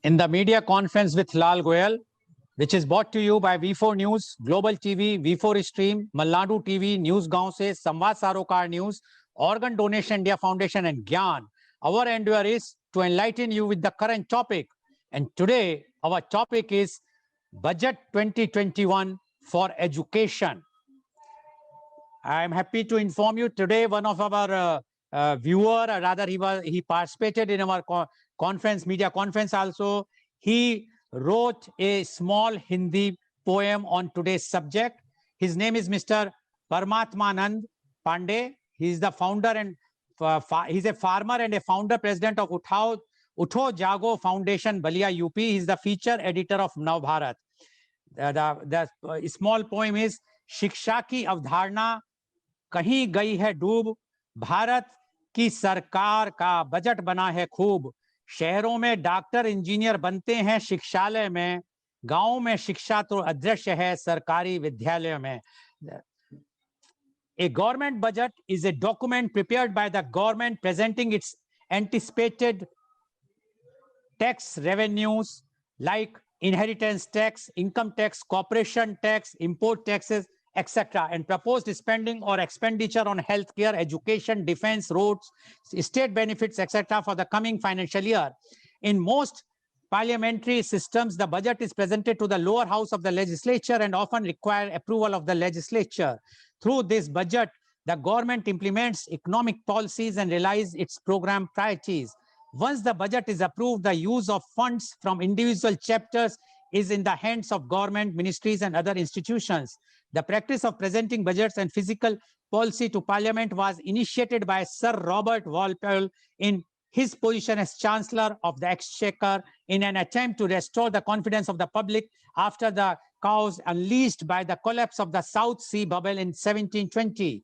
in the media conference with Lal Goyal, which is brought to you by V4 News, Global TV, V4 Stream, Malnadu TV, News Gaon se, Samvad Sarokar News, Organ Donation India Foundation and Gyan. Our endeavor is to enlighten you with the current topic. And today, our topic is Budget 2021 for Education. I am happy to inform you today one of our viewer, or rather he participated in our media conference also. He wrote a small Hindi poem on today's subject. His name is Mr. Paramatmanand Pandey. He is the founder and he's a farmer and a founder president of Utho Jago Foundation, Balia, UP. He's the feature editor of Navbharat. The small poem is शिक्षा की अवधारणा कहीं गई है डूब, भारत की सरकार का बजट बना है खूब, शहरों में डॉक्टर इंजीनियर बनते हैं शिक्षालय में, गांवों में शिक्षा तो अदृश्य है सरकारी विद्यालयों में. A government budget is a document prepared by the government presenting its anticipated tax revenues like inheritance tax, income tax, corporation tax, import taxes, etc., and proposed spending or expenditure on healthcare, education, defense, roads, state benefits, etc., for the coming financial year. In most parliamentary systems, the budget is presented to the lower house of the legislature and often require approval of the legislature. Through this budget, the government implements economic policies and realizes its program priorities. Once the budget is approved, the use of funds from individual chapters is in the hands of government, ministries, and other institutions. The practice of presenting budgets and fiscal policy to Parliament was initiated by Sir Robert Walpole in his position as Chancellor of the Exchequer in an attempt to restore the confidence of the public after the chaos unleashed by the collapse of the South Sea bubble in 1720.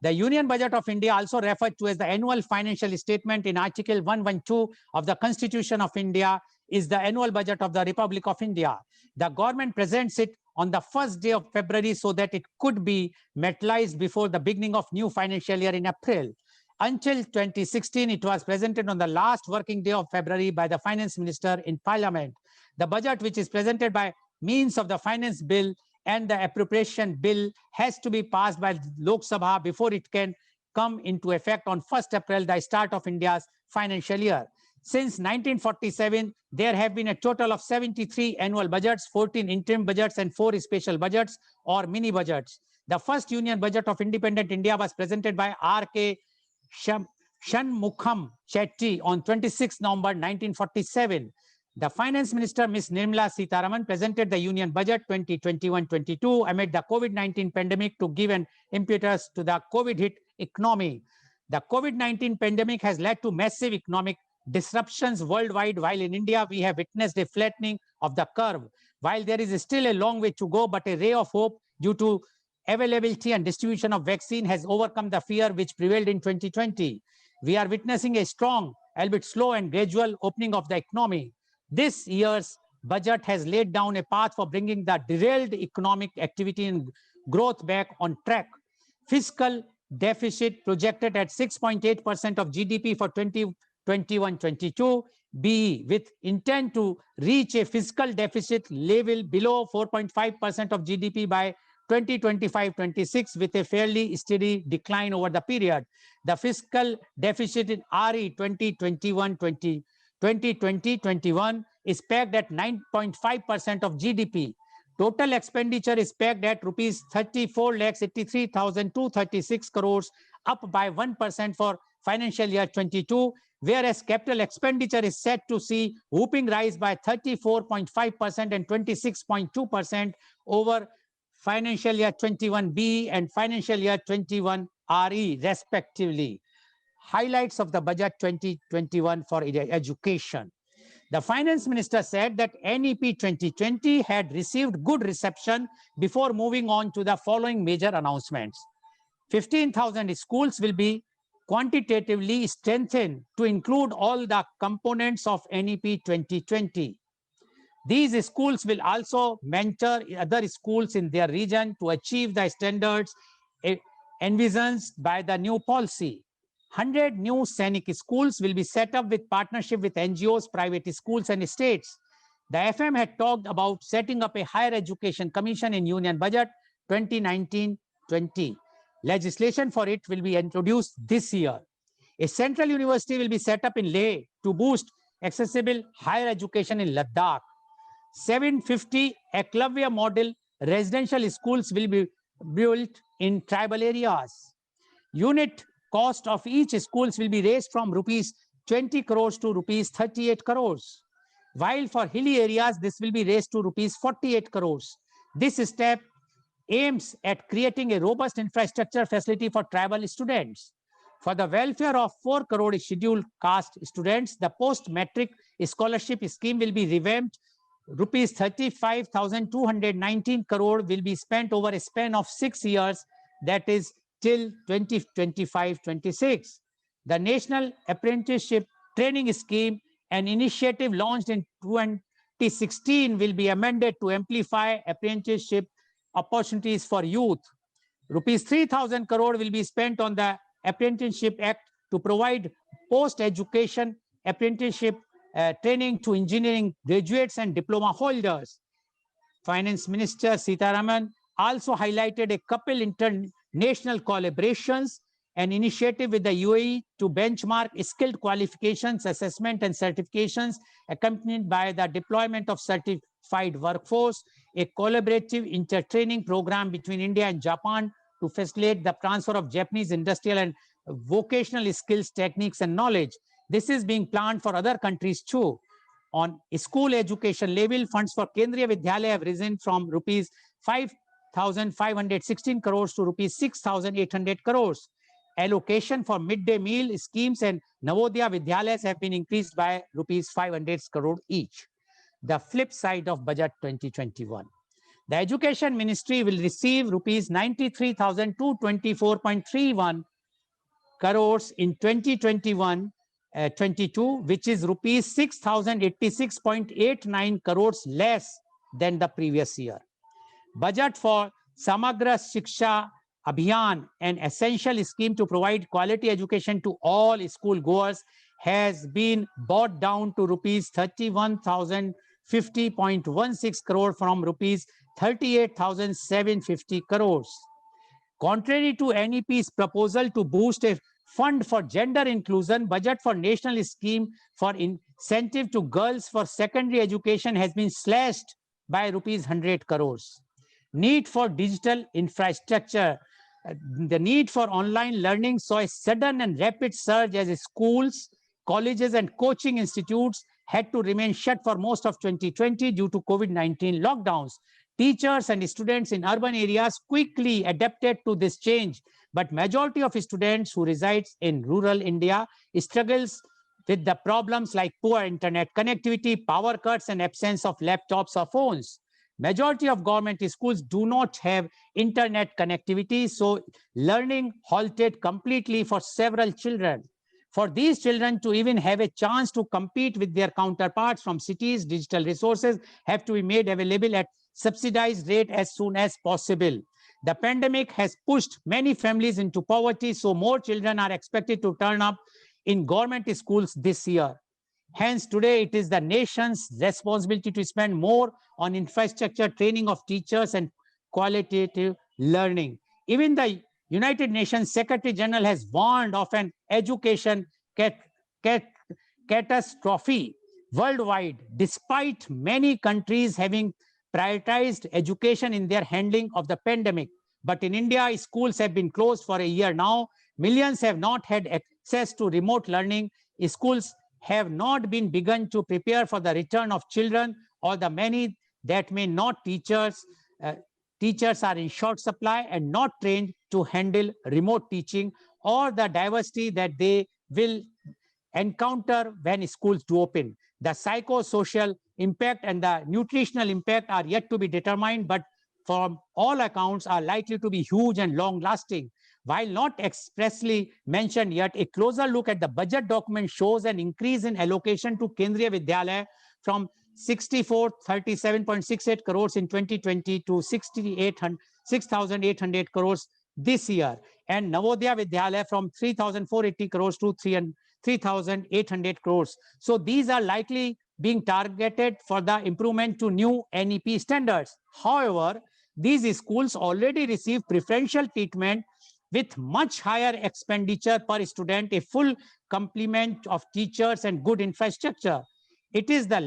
The Union Budget of India, also referred to as the Annual Financial Statement in Article 112 of the Constitution of India, is the annual budget of the Republic of India. The government presents it on the first day of February so that it could be materialized before the beginning of new financial year in April. Until 2016, it was presented on the last working day of February by the Finance Minister in Parliament. The budget, which is presented by means of the Finance Bill and the Appropriation Bill, has to be passed by Lok Sabha before it can come into effect on 1st April, the start of India's financial year. Since 1947, there have been a total of 73 annual budgets, 14 interim budgets, and 4 special budgets or mini budgets. The first Union Budget of Independent India was presented by R.K. Shanmukham Chetty on 26 November 1947. The Finance Minister, Ms. Nirmala Sitharaman, presented the Union Budget 2021-22 amid the COVID-19 pandemic to give an impetus to the COVID-hit economy. The COVID-19 pandemic has led to massive economic disruptions worldwide, while in India we have witnessed a flattening of the curve. While there is still a long way to go, but a ray of hope due to availability and distribution of vaccine has overcome the fear which prevailed in 2020. We are witnessing a strong, albeit slow and gradual opening of the economy. This year's budget has laid down a path for bringing the derailed economic activity and growth back on track. Fiscal deficit projected at 6.8% of GDP for 2021-22 BE, with intent to reach a fiscal deficit level below 4.5% of GDP by 2025-26 with a fairly steady decline over the period. The fiscal deficit in RE 2020-21 is pegged at 9.5% of GDP. Total expenditure is pegged at rupees 34,83,236 crores, up by 1% for financial year 22, whereas capital expenditure is set to see whooping rise by 34.5% and 26.2% over financial year 21B and financial year 21 RE respectively. Highlights of the budget 2021 for education. The Finance Minister said that NEP 2020 had received good reception before moving on to the following major announcements. 15,000 schools will be quantitatively strengthened to include all the components of NEP 2020. These schools will also mentor other schools in their region to achieve the standards envisioned by the new policy. 100 new Sainik schools will be set up with partnership with NGOs, private schools, and states. The FM had talked about setting up a higher education commission in Union Budget 2019-20. Legislation for it will be introduced this year. A central university will be set up in Leh to boost accessible higher education in Ladakh. 750 Eklavya model residential schools will be built in tribal areas. Unit cost of each schools will be raised from rupees 20 crores to rupees 38 crores. While for hilly areas, this will be raised to rupees 48 crores. This step aims at creating a robust infrastructure facility for tribal students. For the welfare of 4 crore scheduled caste students, the post-matric scholarship scheme will be revamped. Rupees 35,219 crore will be spent over a span of 6 years, that is till 2025-26. The National Apprenticeship Training Scheme, an initiative launched in 2016, will be amended to amplify apprenticeship opportunities for youth. Rupees 3,000 crore will be spent on the Apprenticeship Act to provide post-education apprenticeship training to engineering graduates and diploma holders. Finance Minister Sitharaman also highlighted a couple international collaborations, an initiative with the UAE to benchmark skilled qualifications, assessment and certifications, accompanied by the deployment of certified workforce, a collaborative inter-training program between India and Japan to facilitate the transfer of Japanese industrial and vocational skills, techniques and knowledge. This is being planned for other countries too. On school education level, funds for Kendriya Vidyalaya have risen from rupees 5,516 crores to rupees 6,800 crores. Allocation for midday meal schemes and Navodaya Vidyalayas have been increased by rupees 500 crore each. The flip side of budget 2021. The Education Ministry will receive rupees 93,224.31 crores in 2021-22, which is rupees 6,086.89 crores less than the previous year. Budget for Samagra Shiksha Abhiyan, an essential scheme to provide quality education to all school goers, has been brought down to rupees 31,050.16 crore from rupees 38,750 crores. Contrary to NEP's proposal to boost a fund for gender inclusion, budget for national scheme for incentive to girls for secondary education has been slashed by rupees 100 crores. Need for digital infrastructure. The need for online learning saw a sudden and rapid surge as schools, colleges and coaching institutes had to remain shut for most of 2020 due to COVID-19 lockdowns. Teachers and students in urban areas quickly adapted to this change, but majority of students who resides in rural India struggles with the problems like poor internet connectivity, power cuts, and absence of laptops or phones. Majority of government schools do not have internet connectivity, so learning halted completely for several children. For these children to even have a chance to compete with their counterparts from cities, digital resources have to be made available at subsidized rate as soon as possible. The pandemic has pushed many families into poverty, so more children are expected to turn up in government schools this year. Hence, today it is the nation's responsibility to spend more on infrastructure, training of teachers, and qualitative learning. Even the United Nations Secretary General has warned of an education catastrophe worldwide, despite many countries having prioritized education in their handling of the pandemic. But in India, schools have been closed for a year now. Millions have not had access to remote learning. Schools have not been begun to prepare for the return of children, or the many that may not teachers. Teachers are in short supply and not trained to handle remote teaching, or the diversity that they will encounter when schools do open. The psychosocial impact and the nutritional impact are yet to be determined, but from all accounts are likely to be huge and long lasting. While not expressly mentioned yet, a closer look at the budget document shows an increase in allocation to Kendriya Vidyalaya from 6,437.68 crores in 2020 to 6,800 crores this year, and Navodaya Vidyalaya from 3,480 crores to 3,800 crores. So these are likely being targeted for the improvement to new NEP standards. However, these schools already receive preferential treatment with much higher expenditure per student, a full complement of teachers and good infrastructure. It is the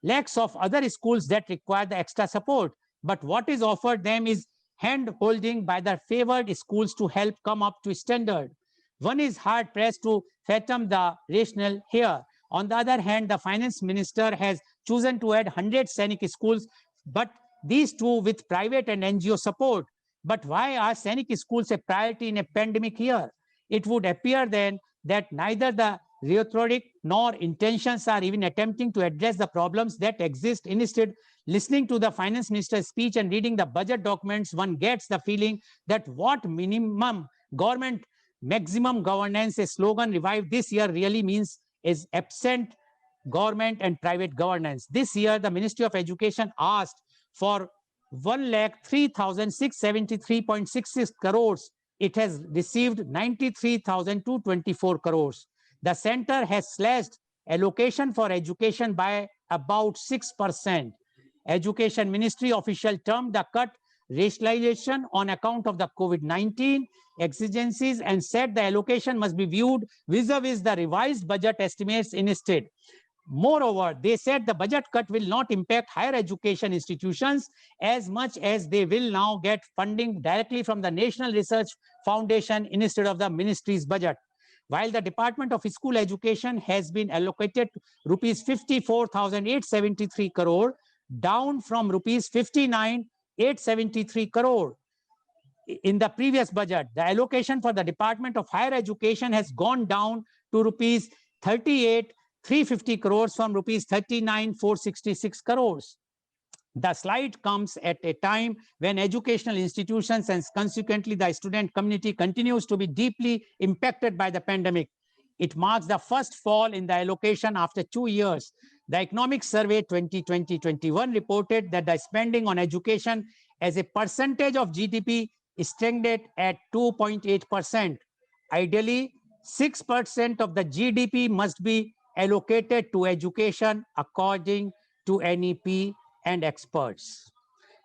lacks of other schools that require the extra support. But what is offered them is hand-holding by the favored schools to help come up to standard. One is hard-pressed to fathom the rationale here. On the other hand, the finance minister has chosen to add 100 Sainik schools, but these two with private and NGO support. But why are Sainik schools a priority in a pandemic year? It would appear then that neither the rhetoric nor intentions are even attempting to address the problems that exist. Instead, listening to the finance minister's speech and reading the budget documents, one gets the feeling that what minimum government, maximum governance, a slogan revived this year, really means is absent government and private governance. This year, the Ministry of Education asked for 1,03,673.66 crores. It has received 93,224 crores. The center has slashed allocation for education by about 6%. Education Ministry official termed the cut rationalization on account of the COVID-19 exigencies and said the allocation must be viewed vis-a-vis the revised budget estimates instead. Moreover, they said the budget cut will not impact higher education institutions as much as they will now get funding directly from the National Research Foundation instead of the ministry's budget. While the Department of School Education has been allocated rupees 54,873 crore, down from rupees 59,873 crore in the previous budget. The allocation for the Department of Higher Education has gone down to rupees 38,350 crores from rupees 39,466 crores. The slide comes at a time when educational institutions and consequently the student community continues to be deeply impacted by the pandemic. It marks the first fall in the allocation after 2 years. The Economic Survey 2020-21 reported that the spending on education as a percentage of GDP stagnant at 2.8%. Ideally, 6% of the GDP must be allocated to education according to NEP and experts.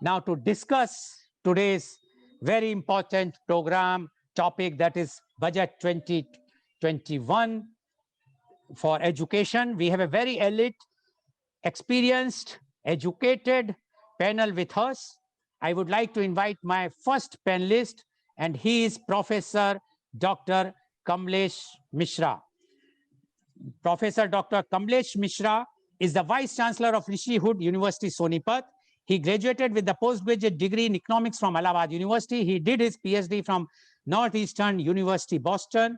Now, to discuss today's very important program topic, that is Budget 2021 for education, we have a very elite, experienced, educated panel with us. I would like to invite my first panelist, and he is Professor Dr. Kamlesh Mishra. Professor Dr. Kamlesh Mishra is the Vice Chancellor of Rishi Hood University, Sonipat. He graduated with the postgraduate degree in economics from Allahabad University. He did his PhD from Northeastern University, Boston.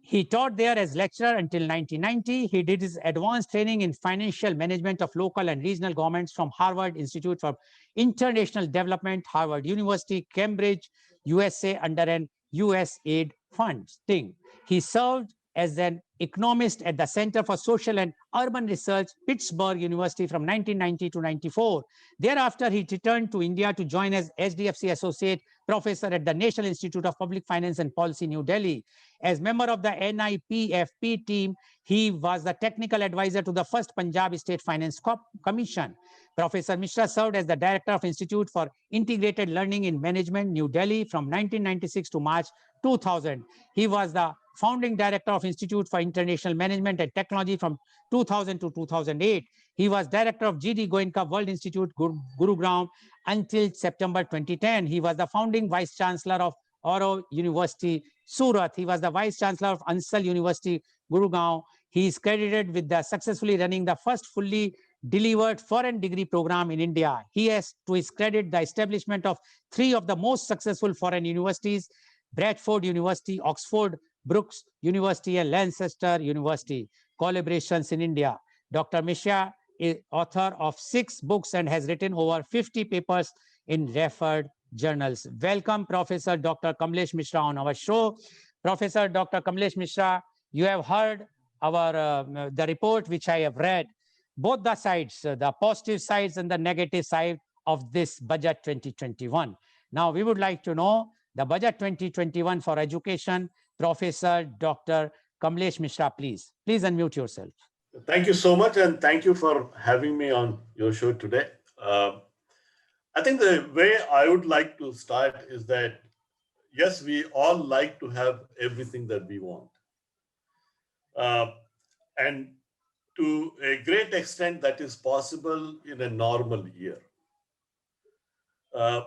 He taught there as lecturer until 1990. He did his advanced training in financial management of local and regional governments from Harvard Institute for International Development, Harvard University, Cambridge, USA, under an USAID funding. He served as an economist at the Center for Social and Urban Research, Pittsburgh University from 1990 to 94. Thereafter, he returned to India to join as HDFC Associate Professor at the National Institute of Public Finance and Policy, New Delhi. As member of the NIPFP team, he was the technical advisor to the first Punjab State Finance Commission. Professor Mishra served as the Director of Institute for Integrated Learning in Management, New Delhi from 1996 to March 2000. He was the founding director of Institute for International Management and Technology from 2000 to 2008. He was director of GD Goenka World Institute, Gurugram, until September 2010. He was the founding vice chancellor of Auro University, Surat. He was the vice chancellor of Ansal University, Gurugram. He is credited with the successfully running the first fully delivered foreign degree program in India. He has to his credit the establishment of 3 of the most successful foreign universities: Bradford University, Oxford Brookes University, and Lancaster University. Collaborations in India. Dr. Mishra is author of 6 books and has written over 50 papers in referred journals. Welcome, Professor Dr. Kamlesh Mishra, on our show. Professor Dr. Kamlesh Mishra, you have heard our the report which I have read, both the sides, the positive sides and the negative side of this budget 2021. Now, we would like to know the budget 2021 for education. Professor Dr. Kamlesh Mishra, please unmute yourself. Thank you so much, and thank you for having me on your show today. Um I think the way I would like to start is that yes, we all like to have everything that we want, uh, and to a great extent, that is possible in a normal year. Uh,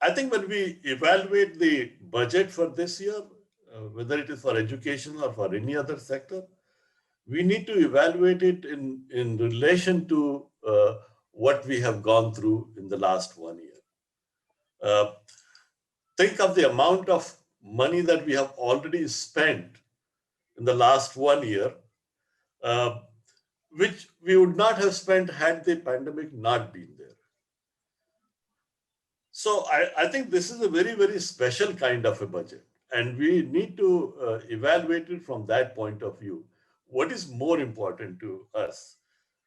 I think when we evaluate the budget for this year, whether it is for education or for any other sector, we need to evaluate it in relation to what we have gone through in the last 1 year. Uh, think of the amount of money that we have already spent in the last 1 year, uh, which we would not have spent had the pandemic not been there. So I think this is a very, very special kind of a budget. And we need to evaluate it from that point of view. What is more important to us?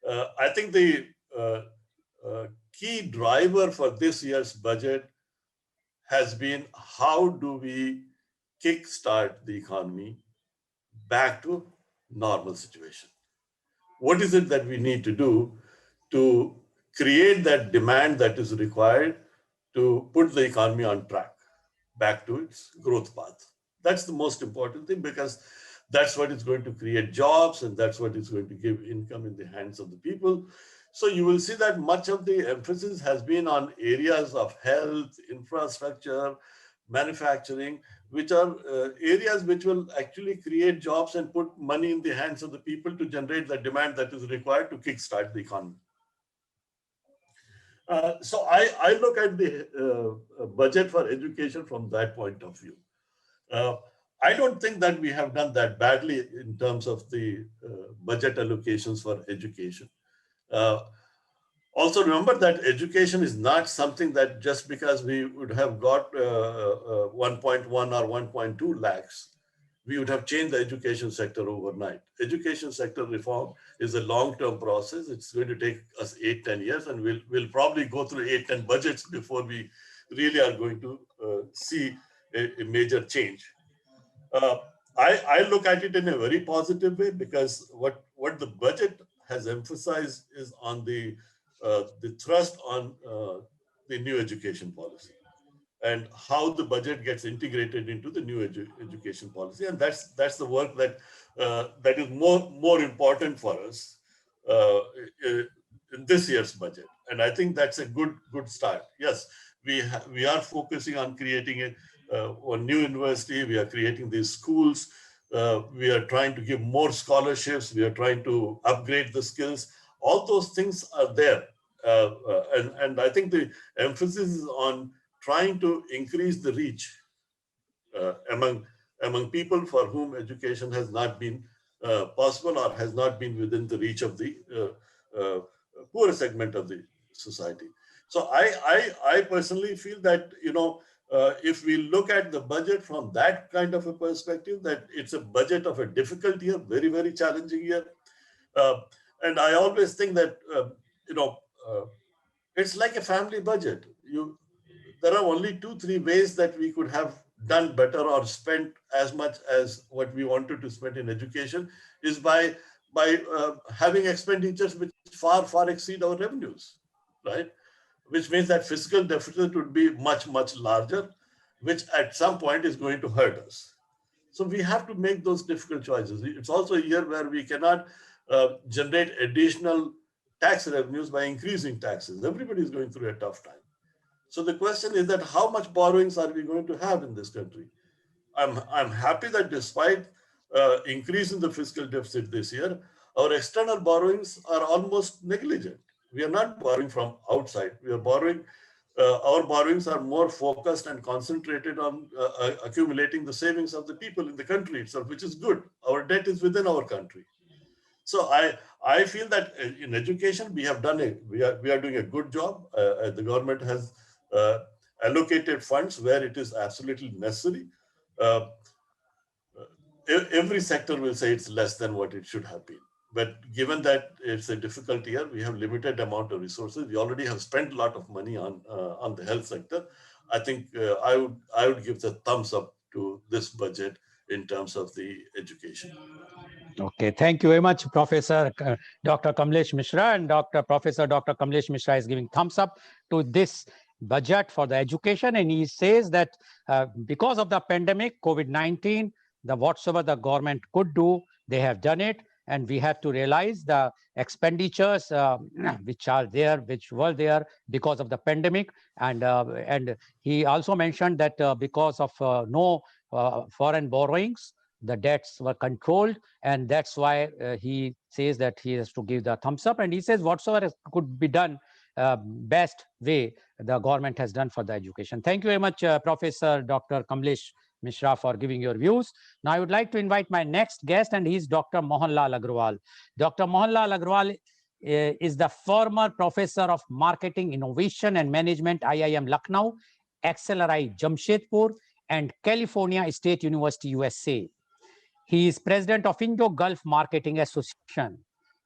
I think the uh, key driver for this year's budget has been how do we kickstart the economy back to normal situation? What is it that we need to do to create that demand that is required to put the economy on track back to its growth path? That's the most important thing because that's what is going to create jobs and that's what is going to give income in the hands of the people. So you will see that much of the emphasis has been on areas of health, infrastructure, manufacturing, which are areas which will actually create jobs and put money in the hands of the people to generate the demand that is required to kickstart the economy. So I look at the budget for education from that point of view. Uh, I don't think that we have done that badly in terms of the budget allocations for education. Uh, Also, remember that education is not something that just because we would have got 1.1 or 1.2 lakhs, we would have changed the education sector overnight. Education sector reform is a long-term process. It's going to take us 8, 10 years, and we'll probably go through 8, 10 budgets before we really are going to see a major change. Uh, I look at it in a very positive way because what the budget has emphasized is on the thrust on the new education policy and how the budget gets integrated into the new education policy, and that's the work that is more important for us uh, in this year's budget, and I think that's a good start. Yes, we are focusing on creating a new university. We are creating these schools. We are trying to give more scholarships. We are trying to upgrade the skills. All those things are there, and I think the emphasis is on trying to increase the reach among people for whom education has not been possible or has not been within the reach of the poorer segment of the society. So I personally feel that if we look at the budget from that kind of a perspective, that it's a budget of a difficult year, very very challenging year, uh, and I always think that you know. Uh, it's like a family budget. There are only 2 3 ways that we could have done better or spent as much as what we wanted to spend in education is by having expenditures which far exceed our revenues, right? Which means that fiscal deficit would be much larger, which at some point is going to hurt us. So we have to make those difficult choices. It's also a year where we cannot generate additional tax revenues by increasing taxes. Everybody is going through a tough time. So the question is that how much borrowings are we going to have in this country? I'm happy that despite increase in the fiscal deficit this year, our external borrowings are almost negligent. We are not borrowing from outside. We are borrowing. Our borrowings are more focused and concentrated on accumulating the savings of the people in the country itself, which is good. Our debt is within our country. So I feel that in education we are doing a good job. The government has uh, allocated funds where it is absolutely necessary. Uh, every sector will say it's less than what it should have been. But given that it's a difficult year, we have limited amount of resources. We already have spent a lot of money on the health sector. I think I would give the thumbs up to this budget in terms of the education. Okay, thank you very much, Professor Dr. Kamlesh Mishra. And Dr. Kamlesh Mishra is giving thumbs up to this budget for the education. And he says that because of the pandemic, COVID-19, the whatsoever the government could do, they have done it. And we have to realize the expenditures which are there, which were there because of the pandemic. And he also mentioned that because of no foreign borrowings, the debts were controlled, and that's why he says that he has to give the thumbs up. And he says whatsoever could be done, best way the government has done for the education. Thank you very much, Professor Dr. Kamlesh Mishra, for giving your views. Now I would like to invite my next guest, and he's Dr. Mohanlal Agrawal. Dr. Mohanlal Agrawal is the former professor of marketing, innovation and management, IIM Lucknow, XLRI Jamshedpur, and California State University, USA. He is president of Indo-Gulf Marketing Association.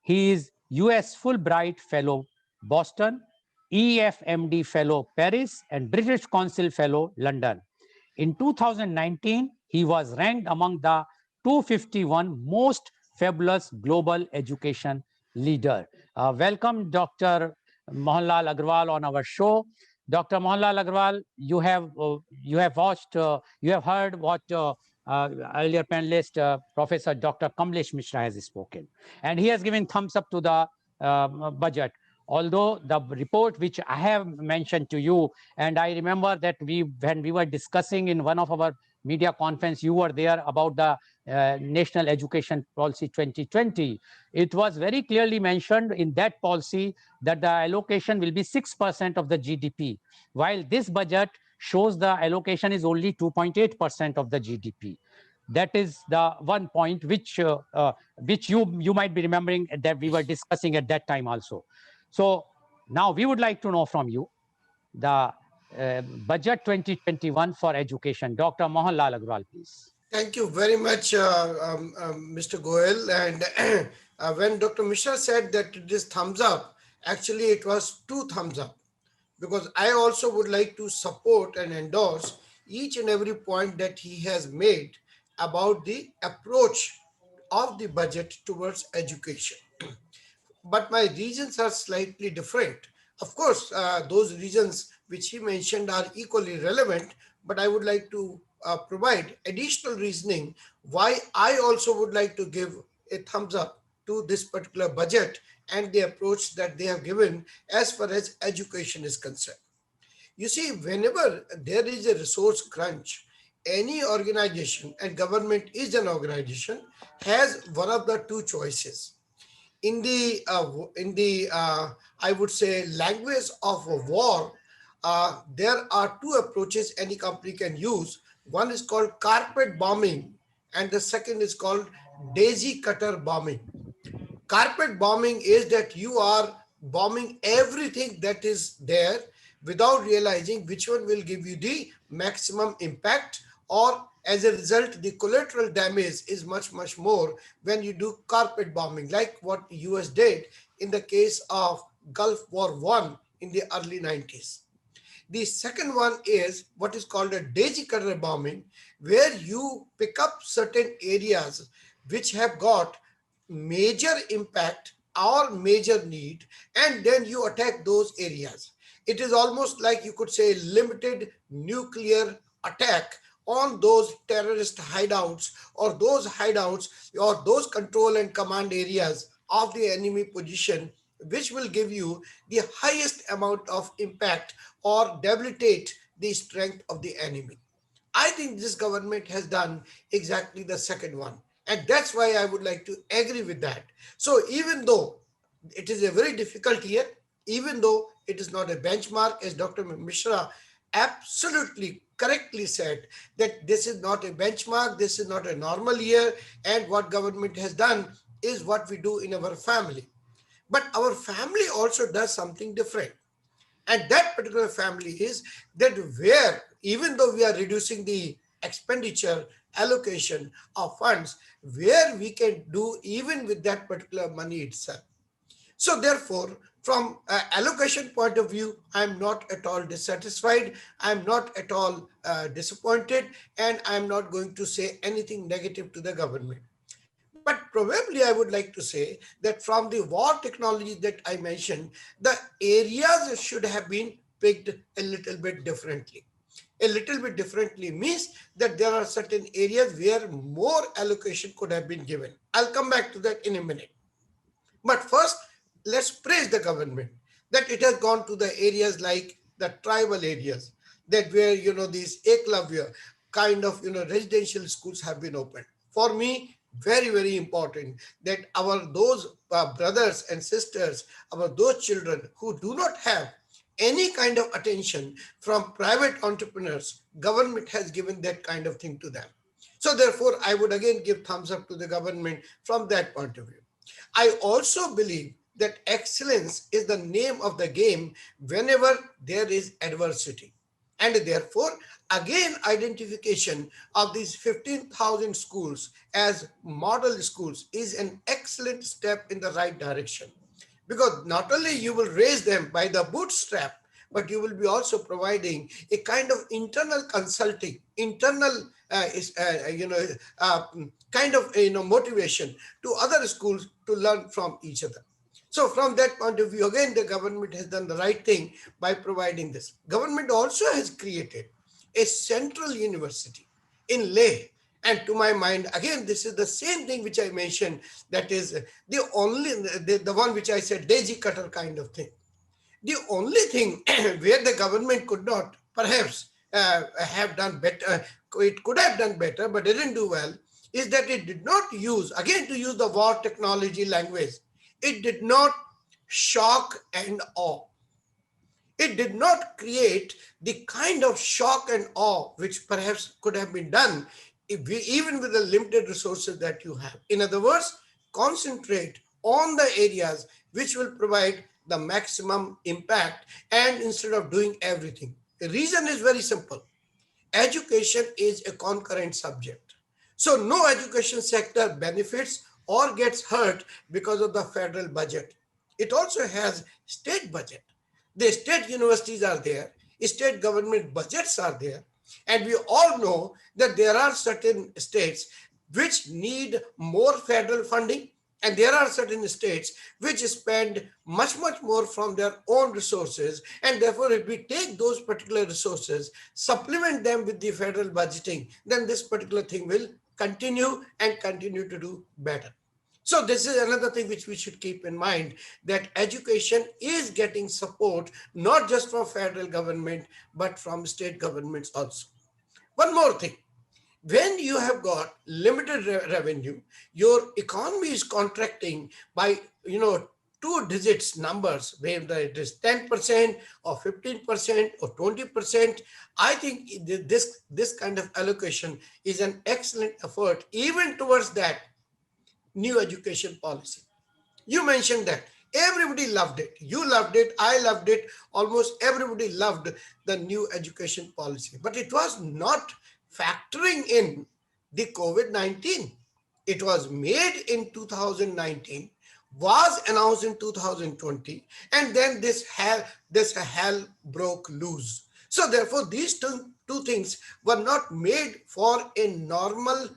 He is US Fulbright Fellow, Boston, EFMD Fellow, Paris, and British Council Fellow, London. In 2019, he was ranked among the 251 most fabulous global education leader. Welcome, Dr. Mohanlal Agrawal, on our show. Dr. Mohanlal Agrawal, you have heard what earlier panelist, Professor Dr. Kamlesh Mishra has spoken. And he has given thumbs up to the budget. Although the report which I have mentioned to you, and I remember that when we were discussing in one of our media conference, you were there about the National Education Policy 2020. It was very clearly mentioned in that policy that the allocation will be 6% of the GDP, while this budget shows the allocation is only 2.8% of the GDP. That is the one point which you might be remembering that we were discussing at that time also. So now we would like to know from you the budget 2021 for education. Dr. Mohanlal Agrawal, please. Thank you very much, Mr. Goel. And when Dr. Mishra said that this thumbs up, actually it was 2 thumbs up, because I also would like to support and endorse each and every point that he has made about the approach of the budget towards education. But my reasons are slightly different. Of course, those reasons which he mentioned are equally relevant, but I would like to provide additional reasoning why I also would like to give a thumbs up to this particular budget and the approach that they have given as far as education is concerned. You see, whenever there is a resource crunch, any organization, and government is an organization, has one of the two choices. In the I would say language of a war, there are two approaches any company can use. One is called carpet bombing, and the second is called daisy cutter bombing. Carpet bombing is that you are bombing everything that is there without realizing which one will give you the maximum impact, or as a result, the collateral damage is much, much more when you do carpet bombing, like what US did in the case of Gulf War I in the early 90s. The second one is what is called a daisy cutter bombing, where you pick up certain areas which have got major impact or major need, and then you attack those areas. It is almost like you could say limited nuclear attack on those terrorist hideouts, or those control and command areas of the enemy position, which will give you the highest amount of impact or debilitate the strength of the enemy. I think this government has done exactly the second one. And that's why I would like to agree with that. So even though it is a very difficult year, even though it is not a benchmark, as Dr. Mishra absolutely correctly said, that this is not a benchmark, this is not a normal year, and what government has done is what we do in our family. But our family also does something different. And that particular family is that where, even though we are reducing the expenditure allocation of funds, where we can do even with that particular money itself. So therefore, from an allocation point of view, I'm not at all dissatisfied. I'm not at all disappointed, and I'm not going to say anything negative to the government. But probably I would like to say that from the war technology that I mentioned, the areas should have been picked a little bit differently. A little bit differently means that there are certain areas where more allocation could have been given. I'll come back to that in a minute. But first, let's praise the government that it has gone to the areas like the tribal areas, that where these eklavya kind of residential schools have been opened. For me, very very important that our those brothers and sisters, our those children who do not have any kind of attention from private entrepreneurs, government has given that kind of thing to them. So therefore, I would again give thumbs up to the government from that point of view. I also believe that excellence is the name of the game whenever there is adversity. And therefore, again, identification of these 15,000 schools as model schools is an excellent step in the right direction. Because not only you will raise them by the bootstrap, but you will be also providing a kind of internal consulting, internal kind of motivation to other schools to learn from each other. So from that point of view, again, the government has done the right thing by providing this. Government also has created a central university in Leh. And to my mind, again, this is the same thing which I mentioned, that is the one which I said, daisy cutter kind of thing. The only thing where the government could not perhaps have done better, it could have done better, but didn't do well, is that it did not use, again to use the war technology language, it did not shock and awe. It did not create the kind of shock and awe which perhaps could have been done even with the limited resources that you have. In other words, concentrate on the areas which will provide the maximum impact, and instead of doing everything. The reason is very simple. Education is a concurrent subject. So no education sector benefits or gets hurt because of the federal budget. It also has state budget. The state universities are there, state government budgets are there, and we all know that there are certain states which need more federal funding, and there are certain states which spend much more from their own resources. And therefore, if we take those particular resources, supplement them with the federal budgeting, then this particular thing will continue and continue to do better. So this is another thing which we should keep in mind, that education is getting support, not just from federal government, but from state governments also. One more thing. When you have got limited revenue, your economy is contracting by, 2 digits numbers, whether it is 10% or 15% or 20%. I think this kind of allocation is an excellent effort even towards that new education policy. You mentioned that everybody loved it. You loved it. I loved it. Almost everybody loved the new education policy, but it was not factoring in the COVID-19. It was made in 2019, was announced in 2020, and then this hell broke loose. So therefore, these two things were not made for a normal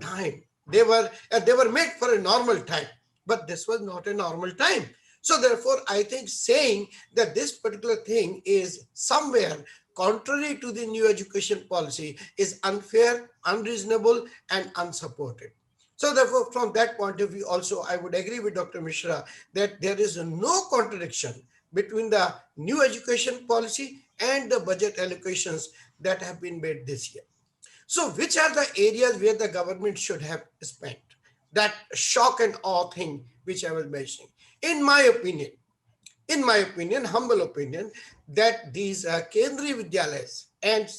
time. They were made for a normal time, but this was not a normal time. So therefore, I think saying that this particular thing is somewhere contrary to the new education policy is unfair, unreasonable, and unsupported. So therefore, from that point of view also, I would agree with Dr. Mishra that there is no contradiction between the new education policy and the budget allocations that have been made this year. So which are the areas where the government should have spent? That shock and awe thing which I was mentioning. In my opinion, humble opinion, that these Kendriya Vidyalayas and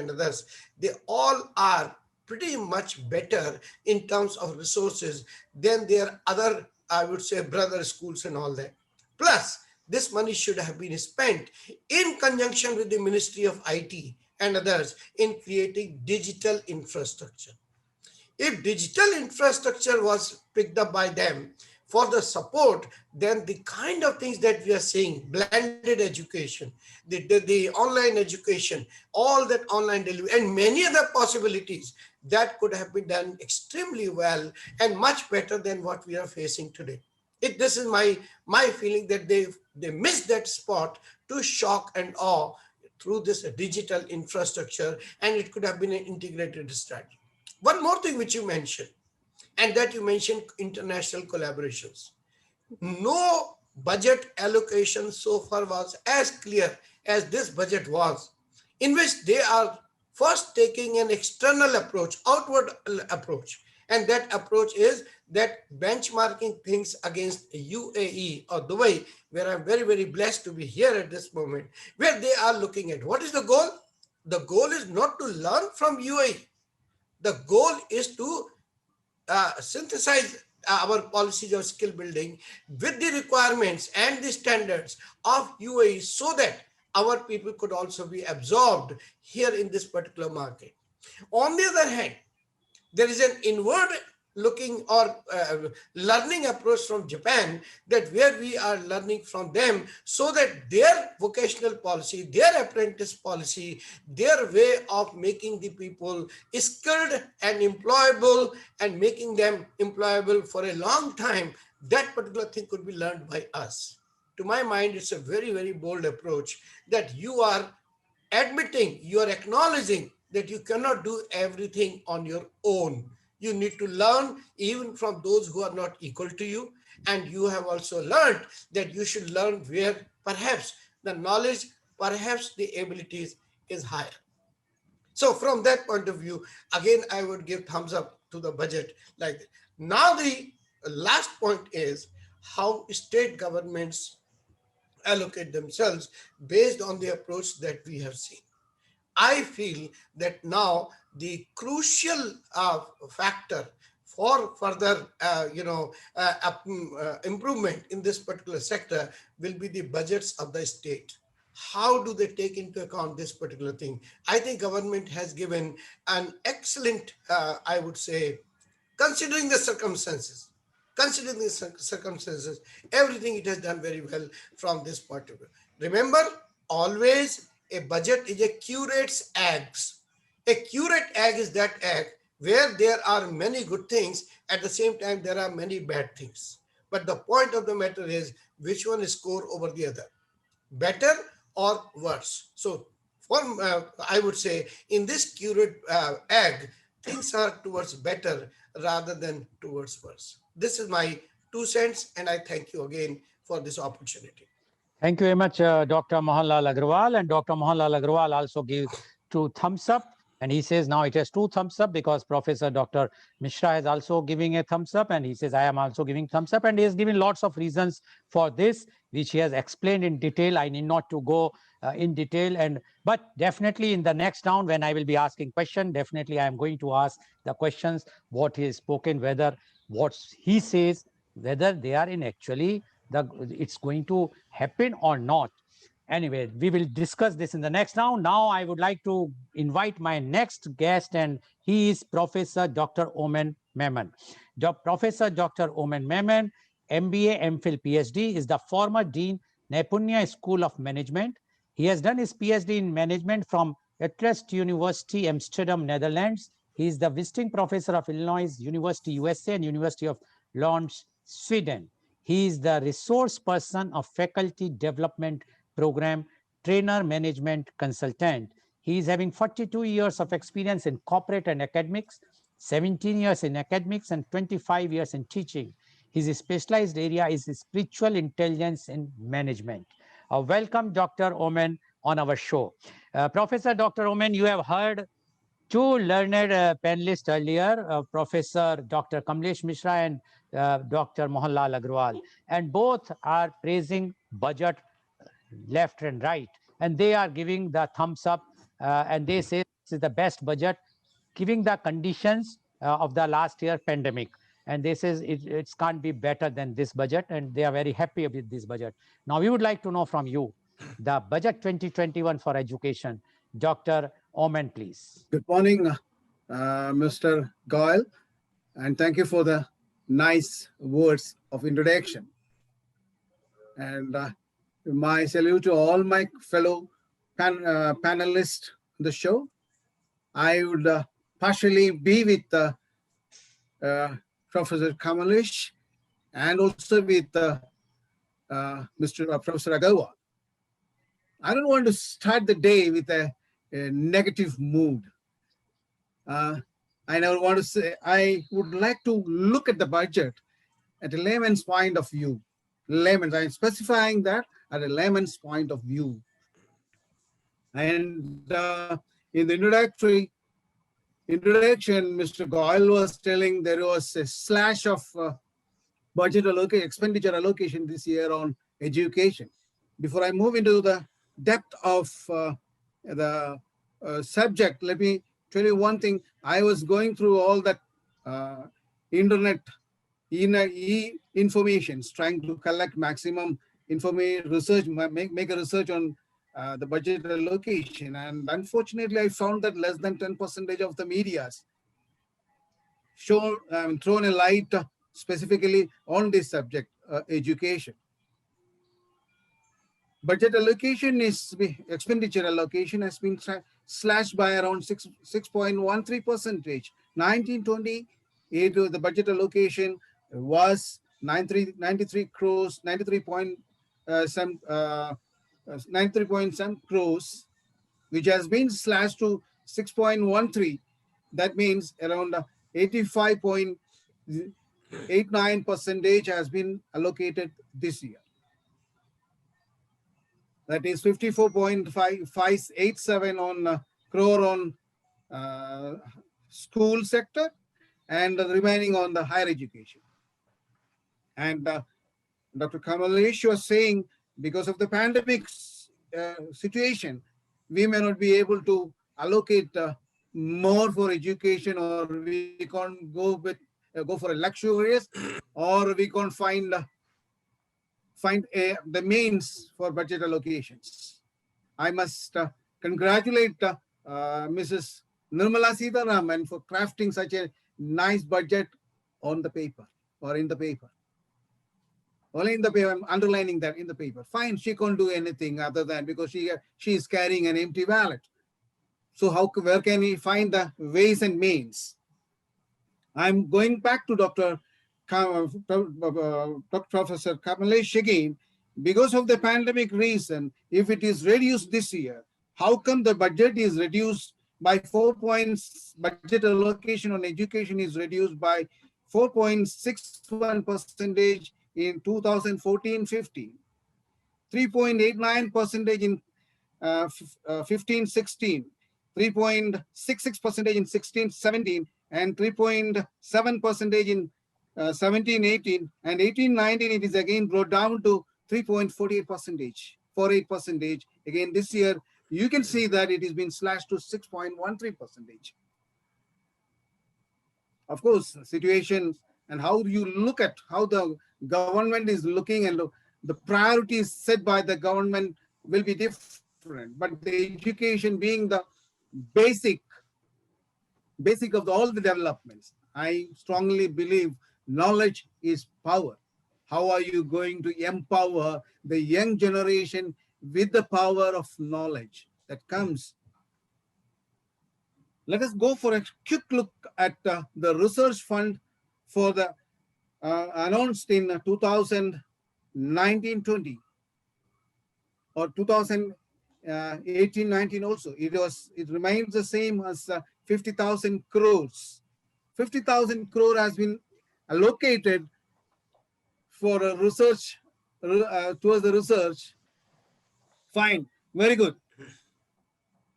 others, they all are pretty much better in terms of resources than their other, I would say, brother schools and all that. Plus, this money should have been spent in conjunction with the Ministry of IT and others in creating digital infrastructure. If digital infrastructure was picked up by them for the support, then the kind of things that we are seeing, blended education, the online education, all that online delivery, and many other possibilities, that could have been done extremely well and much better than what we are facing today. This is my feeling that they missed that spot to shock and awe through this digital infrastructure, and it could have been an integrated strategy. One more thing which you mentioned, and that you mentioned international collaborations. No budget allocation so far was as clear as this budget was, in which they are first taking an external approach, outward approach. And that approach is that benchmarking things against UAE or Dubai, where I'm very, very blessed to be here at this moment, where they are looking at what is the goal? The goal is not to learn from UAE. The goal is to synthesize our policies of skill building with the requirements and the standards of UAE so that our people could also be absorbed here in this particular market. On the other hand, there is an inward looking or learning approach from Japan, that where we are learning from them so that their vocational policy, their apprentice policy, their way of making the people skilled and employable and making them employable for a long time, that particular thing could be learned by us. To my mind, it's a very, very bold approach that you are admitting, you are acknowledging that you cannot do everything on your own. You need to learn even from those who are not equal to you. And you have also learned that you should learn where perhaps the knowledge, perhaps the abilities is higher. So from that point of view, again, I would give thumbs up to the budget like that. Now the last point is how state governments allocate themselves based on the approach that we have seen. I feel that now the crucial factor for further, improvement in this particular sector will be the budgets of the state. How do they take into account this particular thing? I think government has given an excellent, I would say, considering the circumstances, everything it has done very well from this point of view. Remember, always a budget is a curate's eggs. A curate egg is that egg where there are many good things, at the same time there are many bad things. But the point of the matter is which one is score over the other, better or worse. So I would say in this curate egg, things are towards better rather than towards worse. This is my 2 cents, and I thank you again for this opportunity. Thank you very much, Dr. Mohanlal Agrawal. And Dr. Mohanlal Agrawal also gave 2 thumbs up. And he says now it has 2 thumbs up because Professor Dr. Mishra is also giving a thumbs up. And he says, I am also giving thumbs up. And he has given lots of reasons for this, which he has explained in detail. I need not to go in detail. But definitely in the next round, when I will be asking questions, definitely I am going to ask the questions, what he has spoken, whether what he says, whether they are in actually it's going to happen or not. Anyway, we will discuss this in the next round. Now I would like to invite my next guest, and he is Professor Dr. Omen Memon. Professor Dr. Omen Memon, MBA, MPhil, PhD, is the former Dean, Nepunya School of Management. He has done his PhD in management from Utrecht University, Amsterdam, Netherlands. He is the visiting professor of Illinois University, USA, and University of Lund, Sweden. He is the resource person of faculty development program, trainer management consultant. He is having 42 years of experience in corporate and academics, 17 years in academics, and 25 years in teaching. His specialized area is spiritual intelligence in management. Welcome, Dr. Omen, on our show. Professor Dr. Omen, you have heard 2 learned panelists earlier, Professor Dr. Kamlesh Mishra and Dr. Mohanlal Agrawal, and both are praising budget left and right, and they are giving the thumbs up, and they say this is the best budget, giving the conditions of the last year pandemic. And they says it can't be better than this budget, and they are very happy with this budget. Now, we would like to know from you, the budget 2021 for education. Dr. Omen, please. Good morning, Mr. Goyal, and thank you for the nice words of introduction. And my salute to all my fellow panelists on the show. I would partially be with Professor Kamalesh and also with Professor Agarwal. I don't want to start the day with a negative mood. I never want to say, I would like to look at the budget at a layman's point of view. I'm specifying that at a layman's point of view. And in the introduction, Mr. Goyal was telling there was a slash of expenditure allocation this year on education. Before I move into the depth of the subject, let me tell you one thing. I was going through all that internet informations, trying to collect maximum information, research, make a research on the budget allocation. And unfortunately, I found that less than 10% of the medias thrown a light specifically on this subject, education. Budget allocation expenditure allocation has been slashed by around 6.13%. 1920, the budget allocation was 93 crores, 93 point some crores, which has been slashed to 6.13. That means around 85.89% has been allocated this year. That is 54.587 on crore on school sector, and the remaining on the higher education. And Dr. Kamalesh was saying, because of the pandemic situation, we may not be able to allocate more for education, or we can't go for a luxurious, or we can't find the means for budget allocations. I must congratulate Mrs. Nirmala Sitharaman for crafting such a nice budget on the paper, or in the paper. Only in the paper, I'm underlining that in the paper. Fine, she can't do anything other than, because she is carrying an empty wallet. So where can we find the ways and means? I'm going back to Professor Kamalesh again. Because of the pandemic reason, if it is reduced this year, how come the budget is reduced by 4 points? Budget allocation on education is reduced by 4.61% in 2014-15, 3.89% in 15-16, 3.66% in 16-17, and 3.7% in 17-18, and 18-19 it is again brought down to 3.48%. Again this year, you can see that it has been slashed to 6.13%. Of course, situations and how you look at how the government is looking, and the priorities set by the government will be different. But the education being the basic of all the developments, I strongly believe knowledge is power. How are you going to empower the young generation with the power of knowledge that comes? Let us go for a quick look at the research fund for the announced in 2019-20 or 2018-19 also. It remains the same as 50,000 crores. 50,000 crore has been allocated for a research, towards the research. Fine, very good.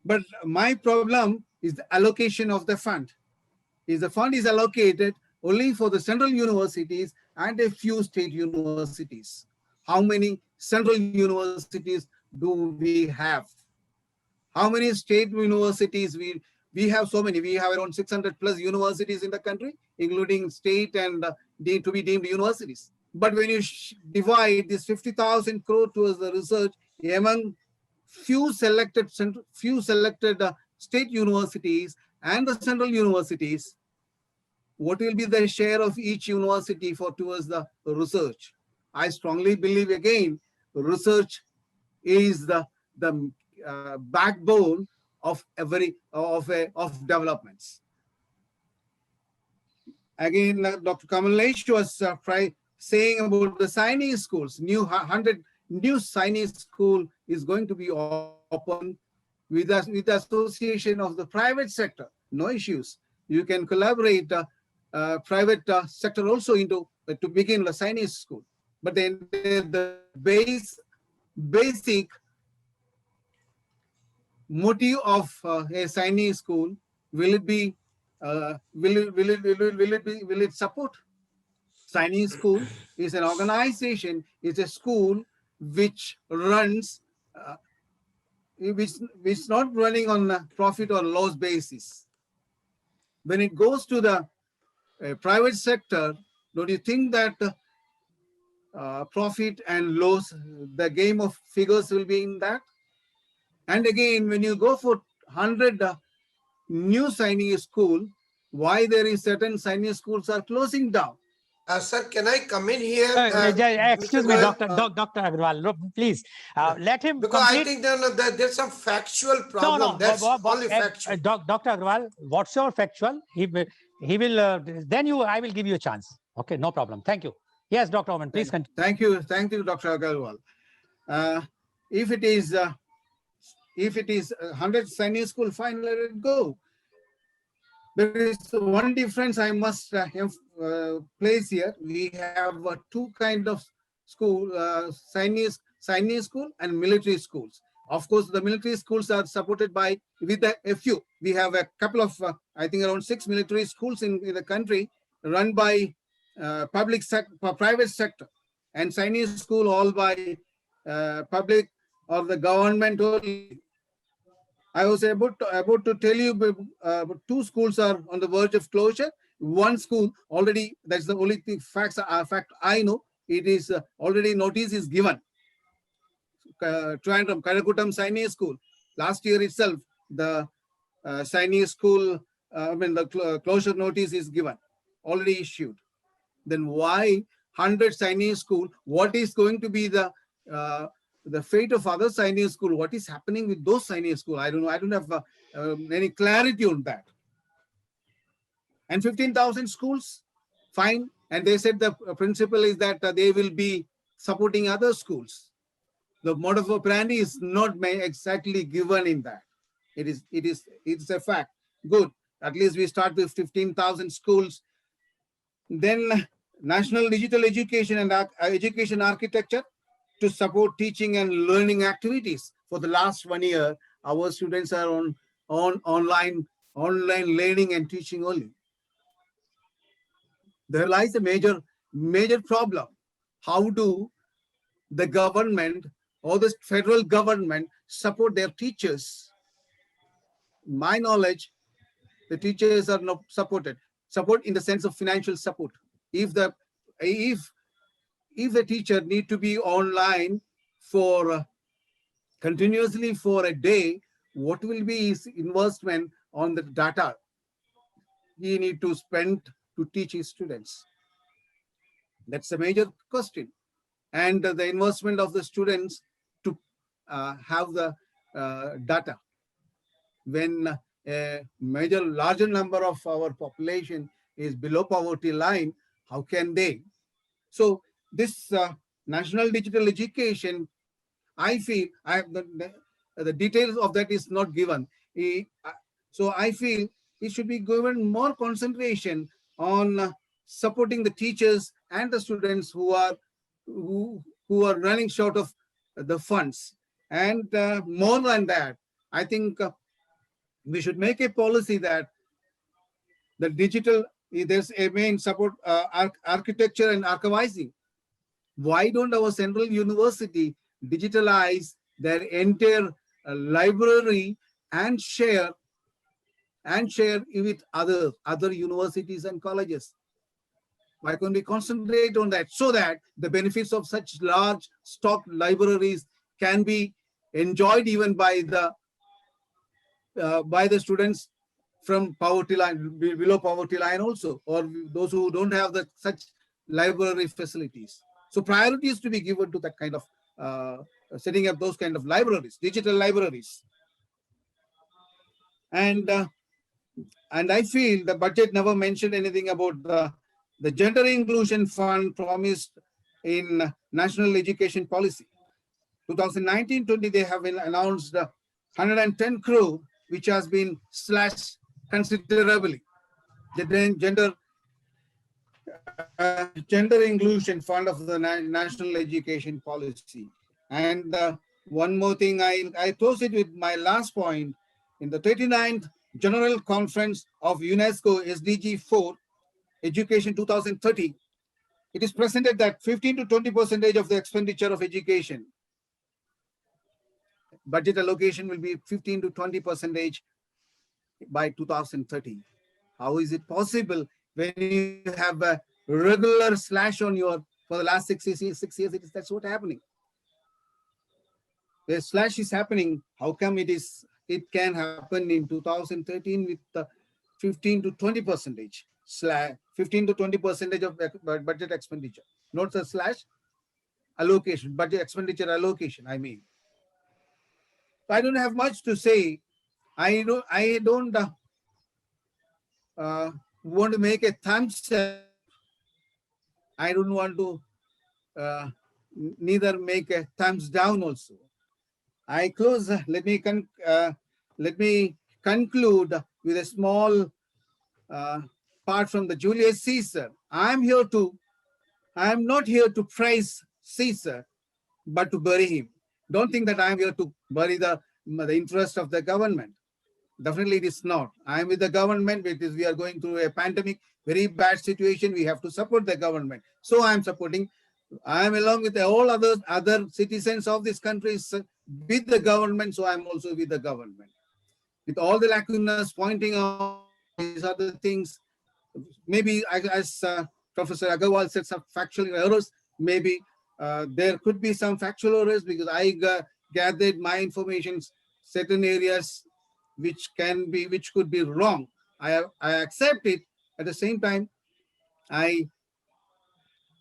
But my problem is the allocation of the fund. Is the fund is allocated only for the central universities and a few state universities. How many central universities do we have? How many state universities? We have so many. We have around 600 plus universities in the country, including state and to be deemed universities. But when you divide this 50,000 crore towards the research among few selected state universities and the central universities, what will be the share of each university towards the research? I strongly believe again, research is the backbone of developments. again, Dr. Kamalesh was saying about the Chinese schools. 100 new Chinese school is going to be open with the association of the private sector. No issues. You can collaborate private sector also into to begin the Chinese school. But then the basic motive of a Chinese school, will it support? Chinese school is an organization, it's a school which runs, which not running on a profit or loss basis. When it goes to the private sector, don't you think that profit and loss, the game of figures will be in that? And again, when you go for 100 new Chinese school, why there is certain Chinese schools are closing down? Sir, can I come in here? Excuse me, Goel? Dr. Agarwal, please let him Because I complete. think there's some factual No, problem. That's only factual. Dr. Agarwal, what's your factual? He will, then I will give you a chance. Okay, no problem. Thank you. Yes, Dr. Oman, please continue. Thank you, Dr. Agarwal. If it is 100 Chinese school, fine, let it go. There is one difference I must place here. We have two kind of school, Chinese school and military schools. Of course, the military schools are supported by with a few. We have a couple of, I think around 6 military schools in the country run by private sector, and Chinese school all by public or the government only. I was about to tell you two schools are on the verge of closure. One school already, that's the only thing, fact I know, it is already notice is given. Trivandrum, Karakutam Chinese School. Last year itself, the Chinese school, the closure notice is given, already issued. Then why 100 Chinese school? What is going to be the fate of other Chinese school? What is happening with those Chinese school? I don't know. I don't have any clarity on that. And 15,000 schools, fine. And they said the principle is that they will be supporting other schools. The modus operandi is not exactly given in that. It's a fact. Good. At least we start with 15,000 schools. Then national digital education and education architecture to support teaching and learning activities. For the last 1 year, our students are on online learning and teaching only. There lies a major problem. How do the government or the federal government support their teachers? My knowledge, the teachers are not supported. Support in the sense of financial support. If the teacher need to be online for continuously for a day, what will be his investment on the data he need to spend to teach his students? That's a major question. And the investment of the students to have the data. When a larger number of our population is below poverty line, how can they? So this national digital education, I feel the details of that is not given. So I feel it should be given more concentration on supporting the teachers and the students who are running short of the funds. And more than that, I think we should make a policy that the digital, there's a main support architecture and archivizing. Why don't our central university digitalize their entire library and share with other universities and colleges? Why can't we concentrate on that so that the benefits of such large stock libraries can be enjoyed even by the students from poverty line, below poverty line also, or those who don't have such library facilities? So priority is to be given to that kind of setting up those kind of libraries, digital libraries. And And I feel the budget never mentioned anything about the gender inclusion fund promised in national education policy. 2019-20, they have announced 110 crore, which has been slashed considerably. The gender inclusion fund of the national education policy. And one more thing, I close it with my last point. In the 39th General Conference of UNESCO SDG 4, Education 2030, it is presented that 15 to 20% of the expenditure of education, budget allocation will be 15 to 20% by 2030. How is it possible when you have a regular slash on your, for the last 6 years, that's what happening. The slash is happening. How come it can happen in 2013 with the 15 to 20% slash, 15 to 20% of budget expenditure, not the slash allocation, budget expenditure allocation, I mean. I don't have much to say. I don't want to make a thumbs up. I don't want to neither make a thumbs down also. I close, let me conclude with a small part from the Julius Caesar. I am not here to praise Caesar, but to bury him. Don't think that I am here to bury the interest of the government. Definitely it is not. I am with the government because we are going through a pandemic, very bad situation. We have to support the government. So I am supporting. I am along with all other citizens of this country with the government. So I am also with the government. With all the lacunas pointing out these other things, maybe as Professor Agarwal said, some factual errors, maybe there could be some factual errors because I gathered my information, certain areas which could be wrong. I accept it. At the same time, I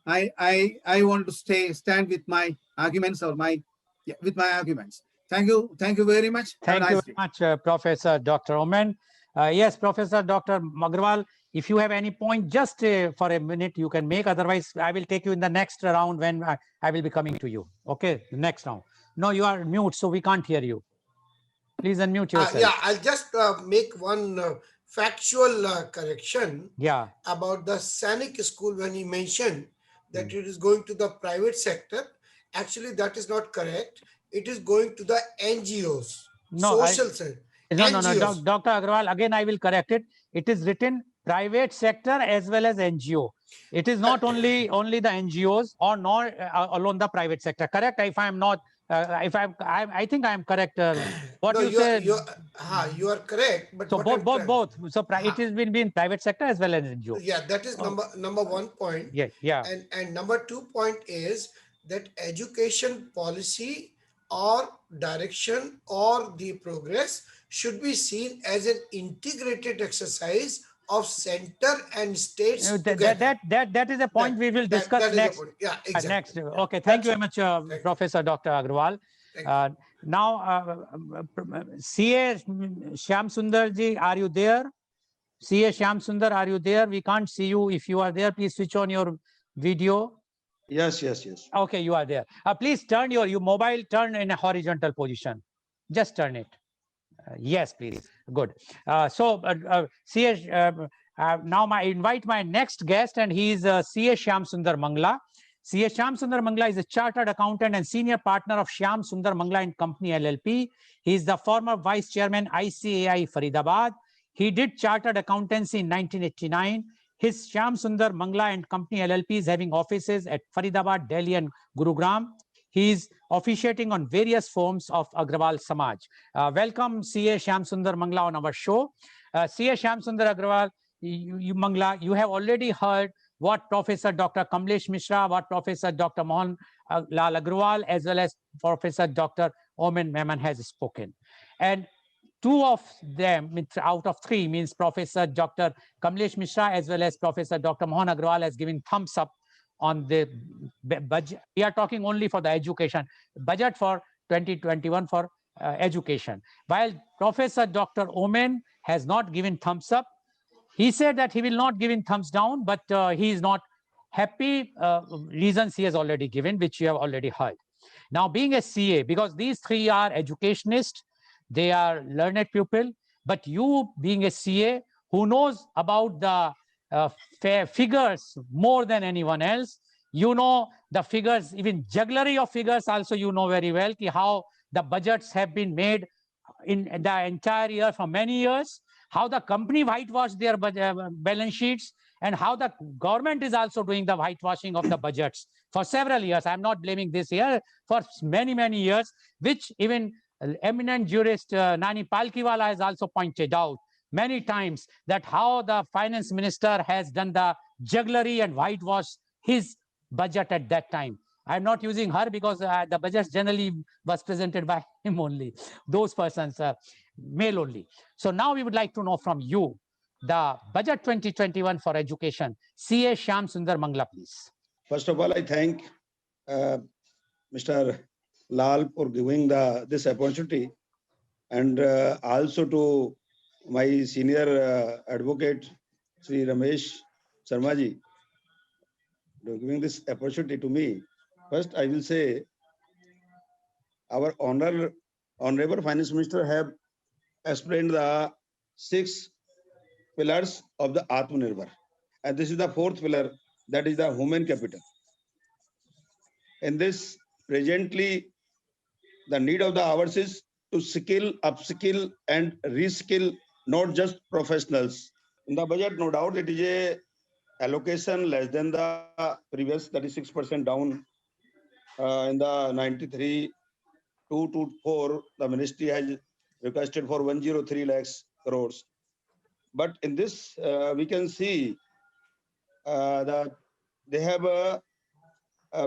want to stand with my arguments with my arguments. Thank you very much. Thank you very much, Professor Dr. Oman. Yes, Professor Dr. Agarwal, if you have any point, just for a minute you can make. Otherwise, I will take you in the next round when I will be coming to you. Okay, the next round. No, you are mute, so we can't hear you. Please unmute yourself. Yeah, I'll just make one factual correction. Yeah. About the Sainik school when he mentioned that it is going to the private sector. Actually, that is not correct. It is going to the NGOs. No, social sector. No, Dr. Agarwal, again, I will correct it. It is written private sector as well as NGO. It is not only the NGOs or nor alone the private sector. Correct? If I am not, I think I am correct. What no, you said? You are correct. But so both. So it has been in private sector as well as NGO. Yeah, that is number 1 point. Yeah. And number 2 point is that education policy or direction or the progress should be seen as an integrated exercise of center and states. That is a point we will discuss next. Yeah, exactly. Next. Okay, thank you very much, Professor Dr. Agarwal. Now, CA Shyam Sundar ji, are you there? CA Shyam Sundar, are you there? We can't see you. If you are there, please switch on your video. Yes. Okay, you are there. Please turn your mobile in a horizontal position. Just turn it. Yes, please. Good. So, now I invite my next guest, and he is CA Shyam Sundar Mangla. CA Shyam Sundar Mangla is a chartered accountant and senior partner of Shyam Sundar Mangla and Company LLP. He is the former vice chairman ICAI Faridabad. He did chartered accountancy in 1989. His Shyam Sundar Mangla and Company LLP is having offices at Faridabad, Delhi, and Gurugram. He is officiating on various forms of Agrawal Samaj. Welcome, CA Shyam Sundar Mangla on our show. CA Shyam Sundar Agrawal, Mangla, you have already heard what Professor Dr. Kamlesh Mishra, what Professor Dr. Mohan Lal Agrawal, as well as Professor Dr. Oman Memon has spoken. And 2 of them out of 3 means Professor Dr. Kamlesh Mishra as well as Professor Dr. Mohan Agrawal has given thumbs up on the budget. We are talking only for the education budget for 2021 for education. While Professor Dr. Oman has not given thumbs up. He said that he will not give in thumbs down, but he is not happy. Reasons he has already given, which you have already heard. Now, being a CA, because these three are educationists, they are learned people, but you being a CA who knows about the figures more than anyone else, you know the figures, even jugglery of figures also you know very well, how the budgets have been made in the entire year for many years, how the company whitewashed their balance sheets, and how the government is also doing the whitewashing of the budgets for several years. I'm not blaming this year, for many, many years, which even eminent jurist Nani Palkiwala has also pointed out many times, that how the finance minister has done the jugglery and whitewash his budget at that time. I'm not using her because the budget generally was presented by him only, those persons, male only. So now we would like to know from you, the budget 2021 for education. CA Shyam Sundar Mangla, please. First of all, I thank Mr. Lal for giving this opportunity, and also to my senior advocate, Sri Ramesh Sharmaji, for giving this opportunity to me. First, I will say our Honorable Finance Minister have explained the 6 pillars of the Atmanirbhar. And this is the 4th pillar, that is the human capital. In this, presently, the need of the hours is to skill, upskill, and reskill not just professionals. In the budget, no doubt, it is a allocation less than the previous, that is 6% down. In the 93 to 4, the ministry has requested for 103 lakhs crores. But in this, we can see that they have,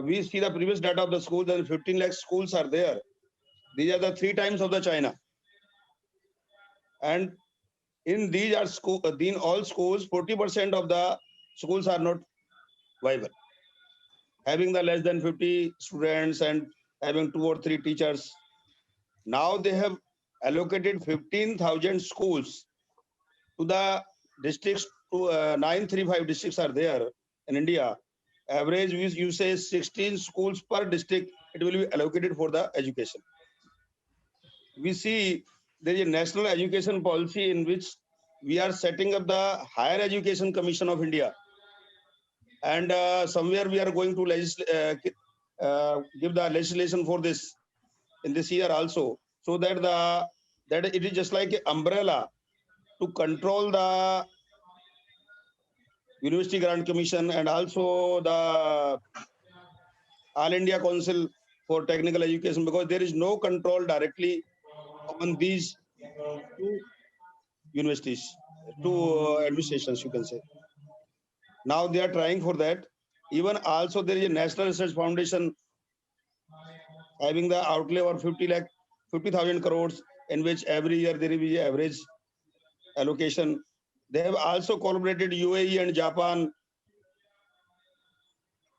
we see the previous data of the schools, and 15 lakh schools are there. These are the 3 times of the China. And in these are in all schools, 40% of the schools are not viable. Having the less than 50 students and having 2 or 3 teachers. Now they have allocated 15,000 schools to the districts, to 935 districts are there in India. Average, you say 16 schools per district, it will be allocated for the education. We see there is a national education policy in which we are setting up the Higher Education Commission of India. And somewhere we are going to give the legislation for this in this year also, so that it is just like an umbrella to control the University Grant Commission and also the All India Council for Technical Education, because there is no control directly on these 2 universities, 2 administrations, you can say. Now they are trying for that. Even also there is a National Research Foundation having the outlay of 50,000 crores, in which every year there will be an average allocation. They have also collaborated UAE and Japan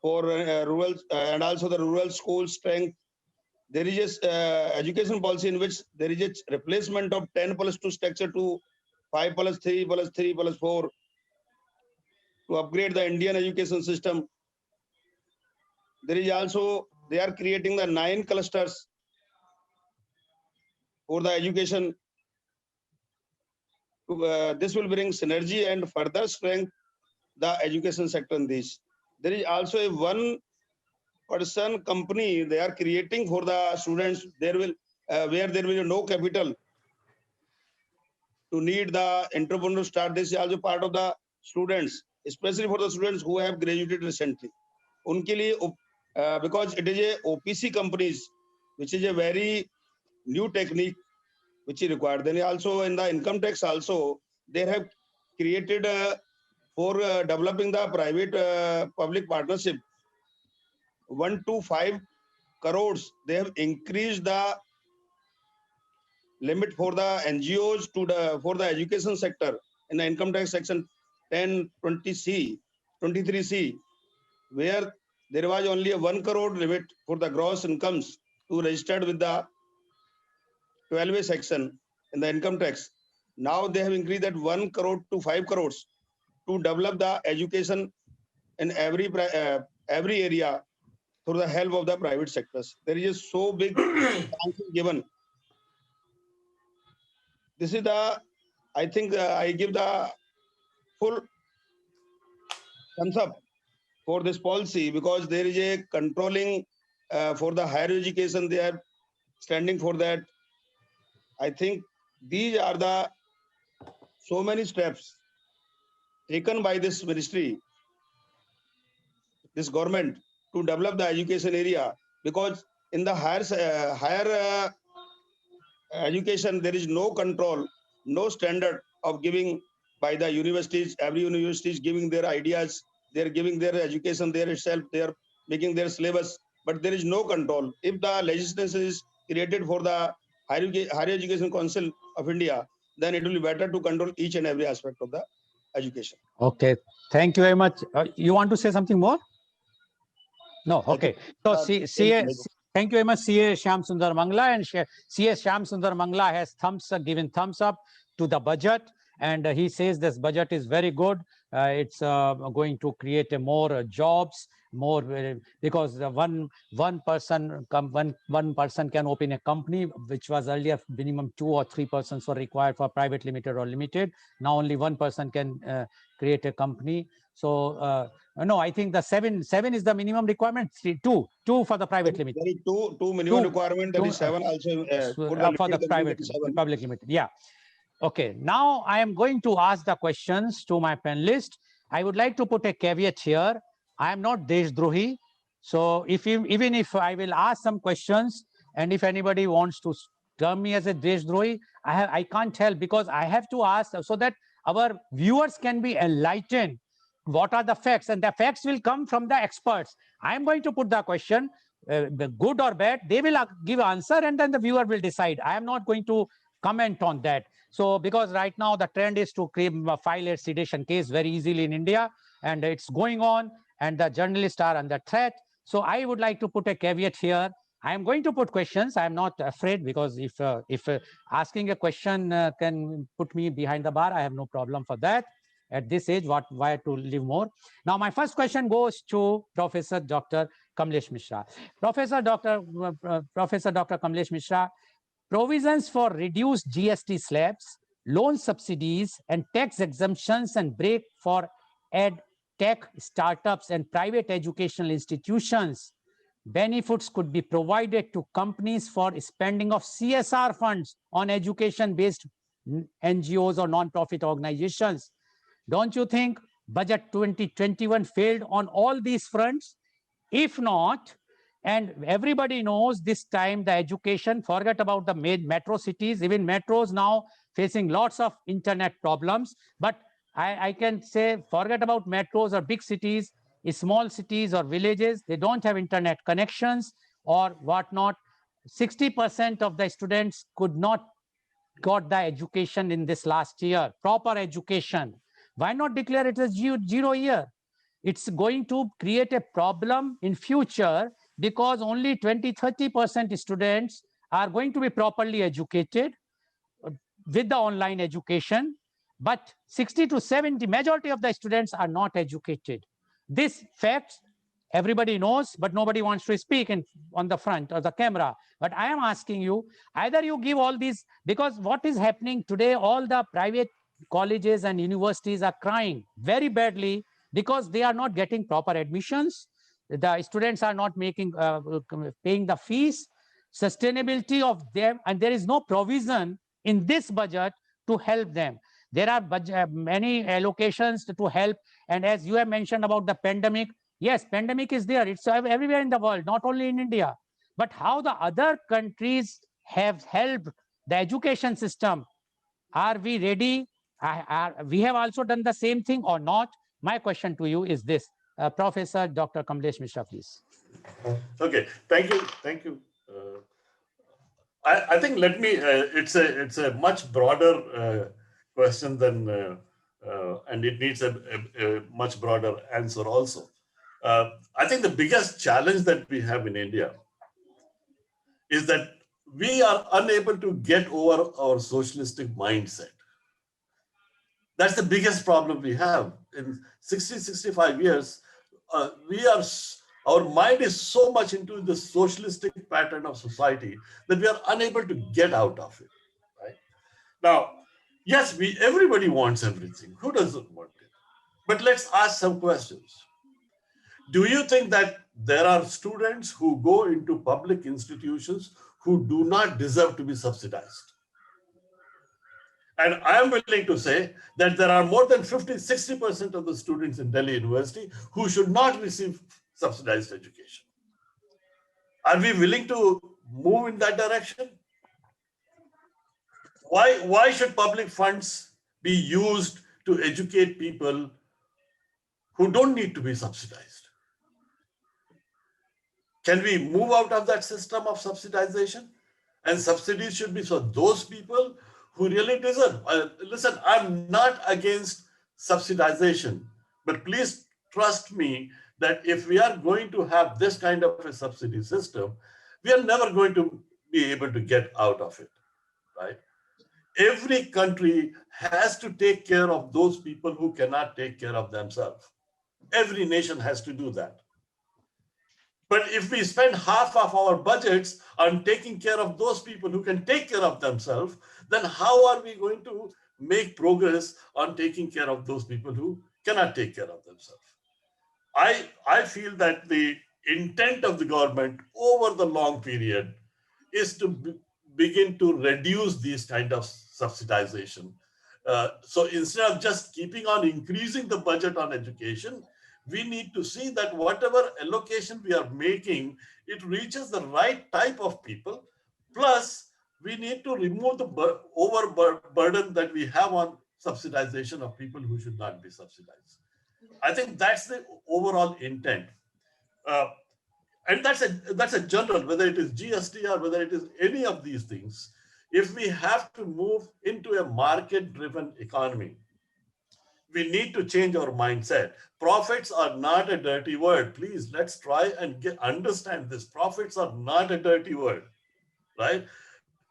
for rural and also the rural school strength. There is a education policy in which there is a replacement of 10+2 structure to 5+3+3+4 to upgrade the Indian education system. There is also, they are creating the 9 clusters for the education. This will bring synergy and further strength the education sector in this. There is also a 1-person company they are creating for the students. There will where there will be no capital to need the entrepreneur start. This is also part of the students, especially for the students who have graduated recently. Unke liye, because it is a OPC companies, which is a very new technique which is required. Then also in the income tax also, they have created for developing the private public partnership, 1 to 5 crores. They have increased the limit for the NGOs for the education sector in the income tax section 1020C, 23C, where there was only a 1 crore limit for the gross incomes to registered with the 12A section in the income tax. Now they have increased that 1 crore to 5 crores to develop the education in every area through the help of the private sectors. There is so big chance given. This is the, I think I give the full thumbs up for this policy because there is a controlling for the higher education. They are standing for that. I think these are the so many steps taken by this ministry, this government to develop the education area, because in the higher education there is no control, no standard of giving by the universities. Every university is giving their ideas, they are giving their education there itself, they are making their syllabus, but there is no control. If the legislation is created for the higher education council of India, then it will be better to control each and every aspect of the education. Okay, thank you very much. You want to say something more? No, I okay. think, So thank you. thank you very much, CA Shyam Sundar Mangla, and CA Shyam Sundar Mangla has given thumbs up to the budget, and he says this budget is very good. It's going to create more jobs, more because one person can open a company, which was earlier minimum 2 or 3 persons were required for private limited or limited. Now only one person can create a company. So no, I think the seven is the minimum requirement. Two for the private limited. There is two minimum Two- requirement. That is 7 also For the private public limited. Yeah. Okay. Now I am going to ask the questions to my panelists. I would like to put a caveat here. I am not Deshdrohi. So even if I will ask some questions, and if anybody wants to term me as a Deshdrohi, I can't help, because I have to ask so that our viewers can be enlightened. What are the facts? And the facts will come from the experts. I am going to put the question, the good or bad, they will give answer, and then the viewer will decide. I am not going to comment on that. So because right now the trend is to file a sedition case very easily in India, and it's going on, and the journalists are under threat. So I would like to put a caveat here. I am going to put questions. I am not afraid, because if asking a question can put me behind the bar, I have no problem for that. At this age, why to live more? Now, my first question goes to Professor Dr. Kamlesh Mishra. Professor Dr. Kamlesh Mishra, provisions for reduced GST slabs, loan subsidies, and tax exemptions and break for tech startups and private educational institutions. Benefits could be provided to companies for spending of CSR funds on education-based NGOs or non-profit organizations. Don't you think budget 2021 failed on all these fronts? If not, and everybody knows this time the education, forget about the metro cities, even metros now facing lots of internet problems. But I can say, forget about metros or big cities, small cities or villages, they don't have internet connections or whatnot. 60% of the students could not got the education in this last year, proper education. Why not declare it as zero year? It's going to create a problem in future, because only 20-30% students are going to be properly educated with the online education, but 60 to 70, majority of the students are not educated. This fact everybody knows, but nobody wants to speak on the front of the camera. But I am asking you, either you give all these, because what is happening today, all the private colleges and universities are crying very badly because they are not getting proper admissions. The students are not paying the fees, sustainability of them, and there is no provision in this budget to help them. There are many allocations to help. And as you have mentioned about the pandemic, yes, pandemic is there. It's everywhere in the world, not only in India. But how the other countries have helped the education system? Are we ready? We have also done the same thing or not? My question to you is this. Professor Dr. Kamlesh Mishra, please. Okay, thank you. I think it's a much broader question than, and it needs a much broader answer also. I think the biggest challenge that we have in India is that we are unable to get over our socialistic mindset. That's the biggest problem we have. In 60, 65 years, our mind is so much into the socialistic pattern of society that we are unable to get out of it. Right? Now, yes, everybody wants everything. Who doesn't want it? But let's ask some questions. Do you think that there are students who go into public institutions who do not deserve to be subsidized? And I am willing to say that there are more than 50, 60% of the students in Delhi University who should not receive subsidized education. Are we willing to move in that direction? Why should public funds be used to educate people who don't need to be subsidized? Can we move out of that system of subsidization? And subsidies should be for those people who really deserve. Listen, I'm not against subsidization, but please trust me that if we are going to have this kind of a subsidy system, we are never going to be able to get out of it, right? Every country has to take care of those people who cannot take care of themselves. Every nation has to do that. But if we spend half of our budgets on taking care of those people who can take care of themselves, then how are we going to make progress on taking care of those people who cannot take care of themselves? I feel that the intent of the government over the long period is to begin to reduce these kind of subsidization. So instead of just keeping on increasing the budget on education, we need to see that whatever allocation we are making, it reaches the right type of people. Plus, we need to remove the overburden that we have on subsidization of people who should not be subsidized. I think that's the overall intent. And that's a general, whether it is GST or whether it is any of these things. If we have to move into a market-driven economy, we need to change our mindset. Profits are not a dirty word. Please, let's try and understand this. Profits are not a dirty word, right?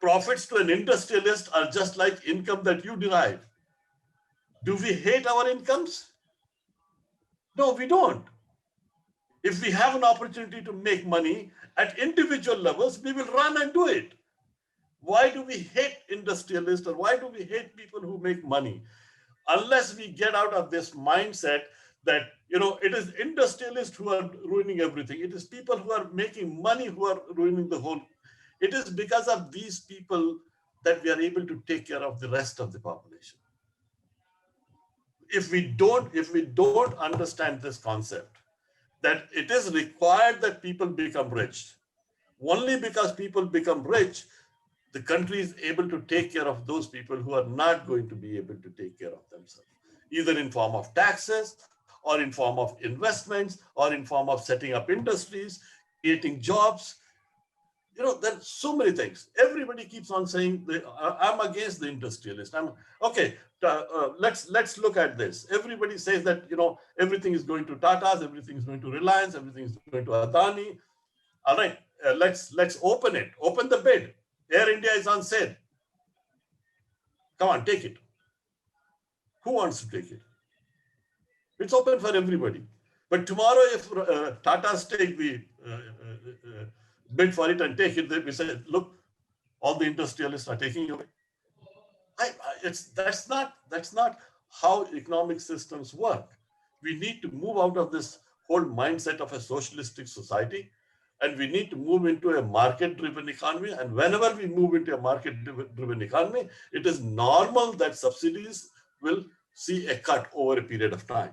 Profits to an industrialist are just like income that you derive. Do we hate our incomes? No, we don't. If we have an opportunity to make money at individual levels, we will run and do it. Why do we hate industrialists, or why do we hate people who make money? Unless we get out of this mindset that, it is industrialists who are ruining everything. It is people who are making money who are ruining the whole. It is because of these people that we are able to take care of the rest of the population. If we don't understand this concept, that it is required that people become rich, only because people become rich, the country is able to take care of those people who are not going to be able to take care of themselves, either in form of taxes or in form of investments or in form of setting up industries, creating jobs. There's so many things. Everybody keeps on saying, I'm against the industrialist. Let's look at this. Everybody says that, everything is going to Tata's, everything is going to Reliance, everything is going to Adani. All right, let's open it. Open the bid. Air India is on sale. Come on, take it. Who wants to take it? It's open for everybody. But tomorrow, if Tata's take the bid for it and take it, we say, look, all the industrialists are taking away. That's not how economic systems work. We need to move out of this whole mindset of a socialistic society, and we need to move into a market-driven economy. And whenever we move into a market-driven economy, it is normal that subsidies will see a cut over a period of time.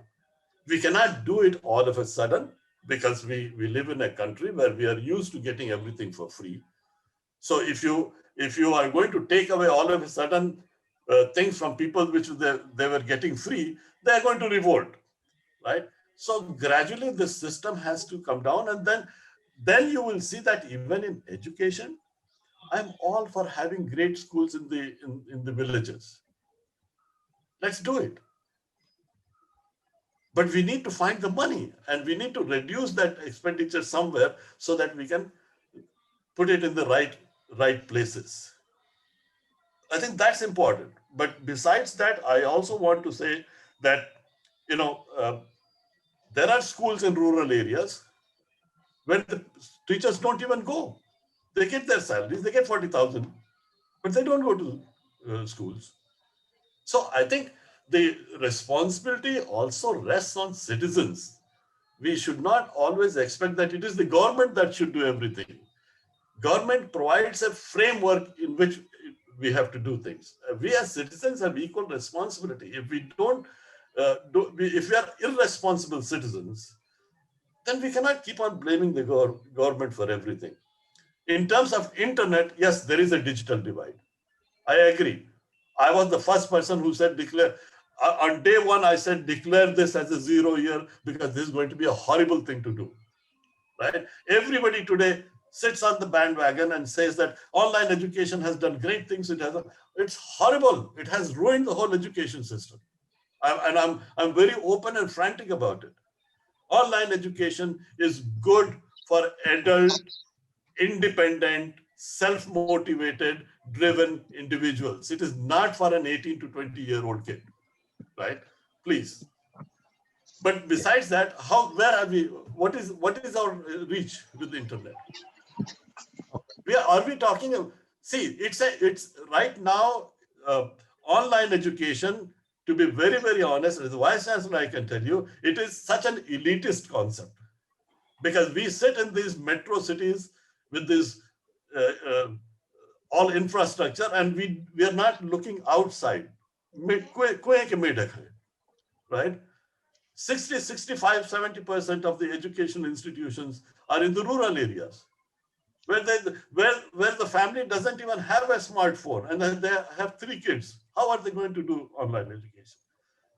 We cannot do it all of a sudden because we live in a country where we are used to getting everything for free. So if you are going to take away all of a sudden things from people which they were getting free, they are going to revolt, right? So gradually this system has to come down, and then you will see that even in education, I'm all for having great schools in the villages. Let's do it. But we need to find the money, and we need to reduce that expenditure somewhere so that we can put it in the right places. I think that's important. But besides that, I also want to say that, there are schools in rural areas where the teachers don't even go. They get their salaries, they get 40,000, but they don't go to schools. So I think the responsibility also rests on citizens. We should not always expect that it is the government that should do everything. Government provides a framework in which we have to do things. We as citizens have equal responsibility. If we don't, if we are irresponsible citizens, then we cannot keep on blaming the government for everything. In terms of internet, yes, there is a digital divide. I agree. I was the first person who said declare. On day one, I said declare this as a 0 year because this is going to be a horrible thing to do. Right? Everybody today sits on the bandwagon and says that online education has done great things. It's horrible. It has ruined the whole education system. I'm very open and frantic about it. Online education is good for adult, independent, self-motivated, driven individuals. It is not for an 18 to 20-year-old kid, right? Please. But besides that, where are we? What is our reach with the internet? Are we talking? See, it's right now online education. To be very, very honest, as a vice chancellor, I can tell you, it is such an elitist concept because we sit in these metro cities with this all infrastructure, and we are not looking outside. Right? 60, 65, 70% of the educational institutions are in the rural areas where the family doesn't even have a smartphone and they have 3 kids. How are they going to do online education?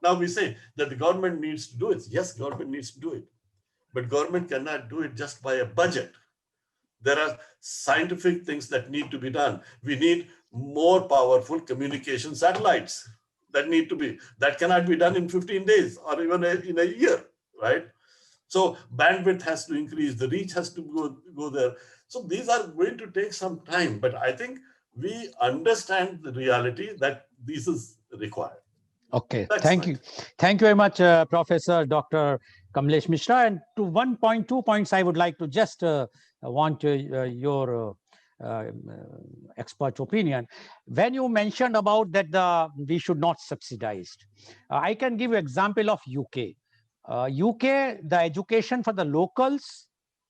Now we say that the government needs to do it. Yes, government needs to do it. But government cannot do it just by a budget. There are scientific things that need to be done. We need more powerful communication satellites that cannot be done in 15 days or even in a year, right? So bandwidth has to increase, the reach has to go there. So these are going to take some time, but I think we understand the reality that this is required. Okay, That's thank right. you. Thank you very much, Professor Dr. Kamlesh Mishra. And to 2 points, I would like to just want your expert opinion. When you mentioned about that we should not subsidize, I can give you example of UK. UK, the education for the locals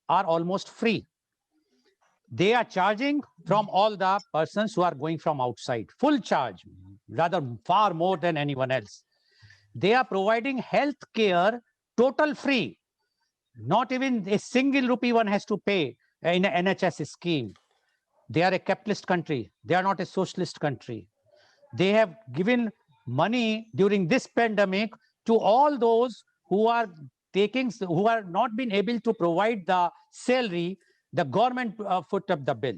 are almost free. They are charging from all the persons who are going from outside, full charge, rather far more than anyone else. They are providing health care total free. Not even a single rupee one has to pay in an NHS scheme. They are a capitalist country. They are not a socialist country. They have given money during this pandemic to all those who are not been able to provide the salary. The government foot up the bill.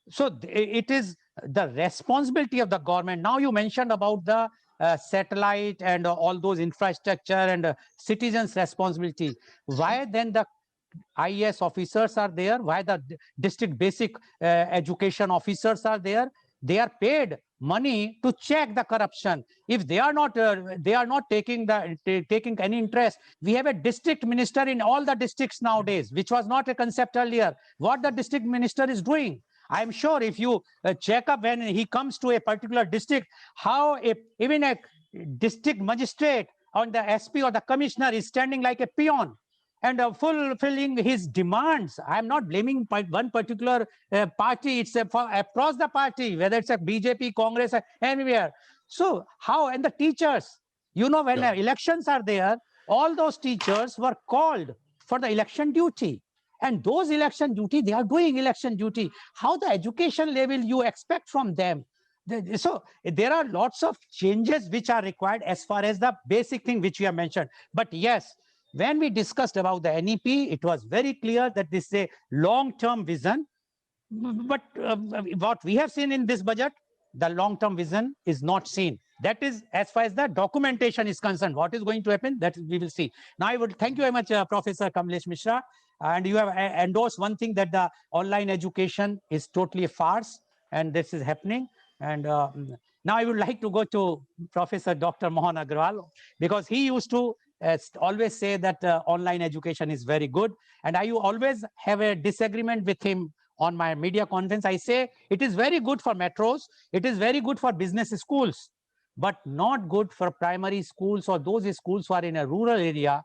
So it is the responsibility of the government. Now you mentioned about the satellite and all those infrastructure and citizens' responsibility. Why then the IAS officers are there? Why the district basic education officers are there? They are paid money to check the corruption. If they are not taking any interest. We have a district minister in all the districts nowadays, which was not a concept earlier. What the district minister is doing, I'm sure if you check up when he comes to a particular district, how even a district magistrate or the SP or the commissioner is standing like a peon and fulfilling his demands. I'm not blaming one particular party. It's across the party, whether it's a BJP, Congress, anywhere. So how, and the teachers, when elections are there, all those teachers were called for the election duty. And those election duty, they are doing election duty. How the education level you expect from them? So there are lots of changes which are required as far as the basic thing which we have mentioned. But yes, when we discussed about the NEP, it was very clear that this is a long-term vision. But what we have seen in this budget, the long-term vision is not seen. That is as far as the documentation is concerned. What is going to happen, that we will see. Now, I would thank you very much, Professor Kamlesh Mishra. And you have endorsed one thing, that the online education is totally a farce, and this is happening. And Now I would like to go to Professor Dr. Mohan Agrawal, because he used to always say that online education is very good. And I always have a disagreement with him on my media conference. I say it is very good for metros, it is very good for business schools, but not good for primary schools or those schools who are in a rural area.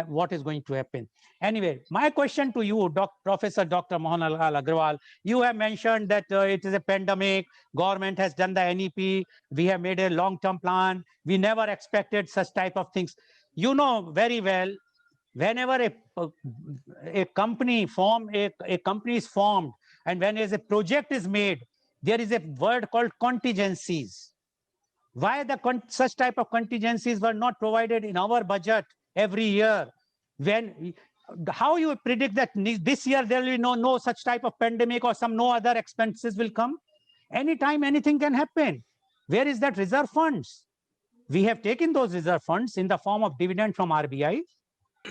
What is going to happen? Anyway, my question to you, Professor Dr. Mohan Agrawal, you have mentioned that it is a pandemic, government has done the NEP, we have made a long-term plan, we never expected such type of things. You know very well, whenever a company is formed, and when a project is made, there is a word called contingencies. Why such type of contingencies were not provided in our budget every year? How you predict that this year there will be no such type of pandemic or no other expenses will come? Anytime anything can happen. Where is that reserve funds? We have taken those reserve funds in the form of dividend from RBI.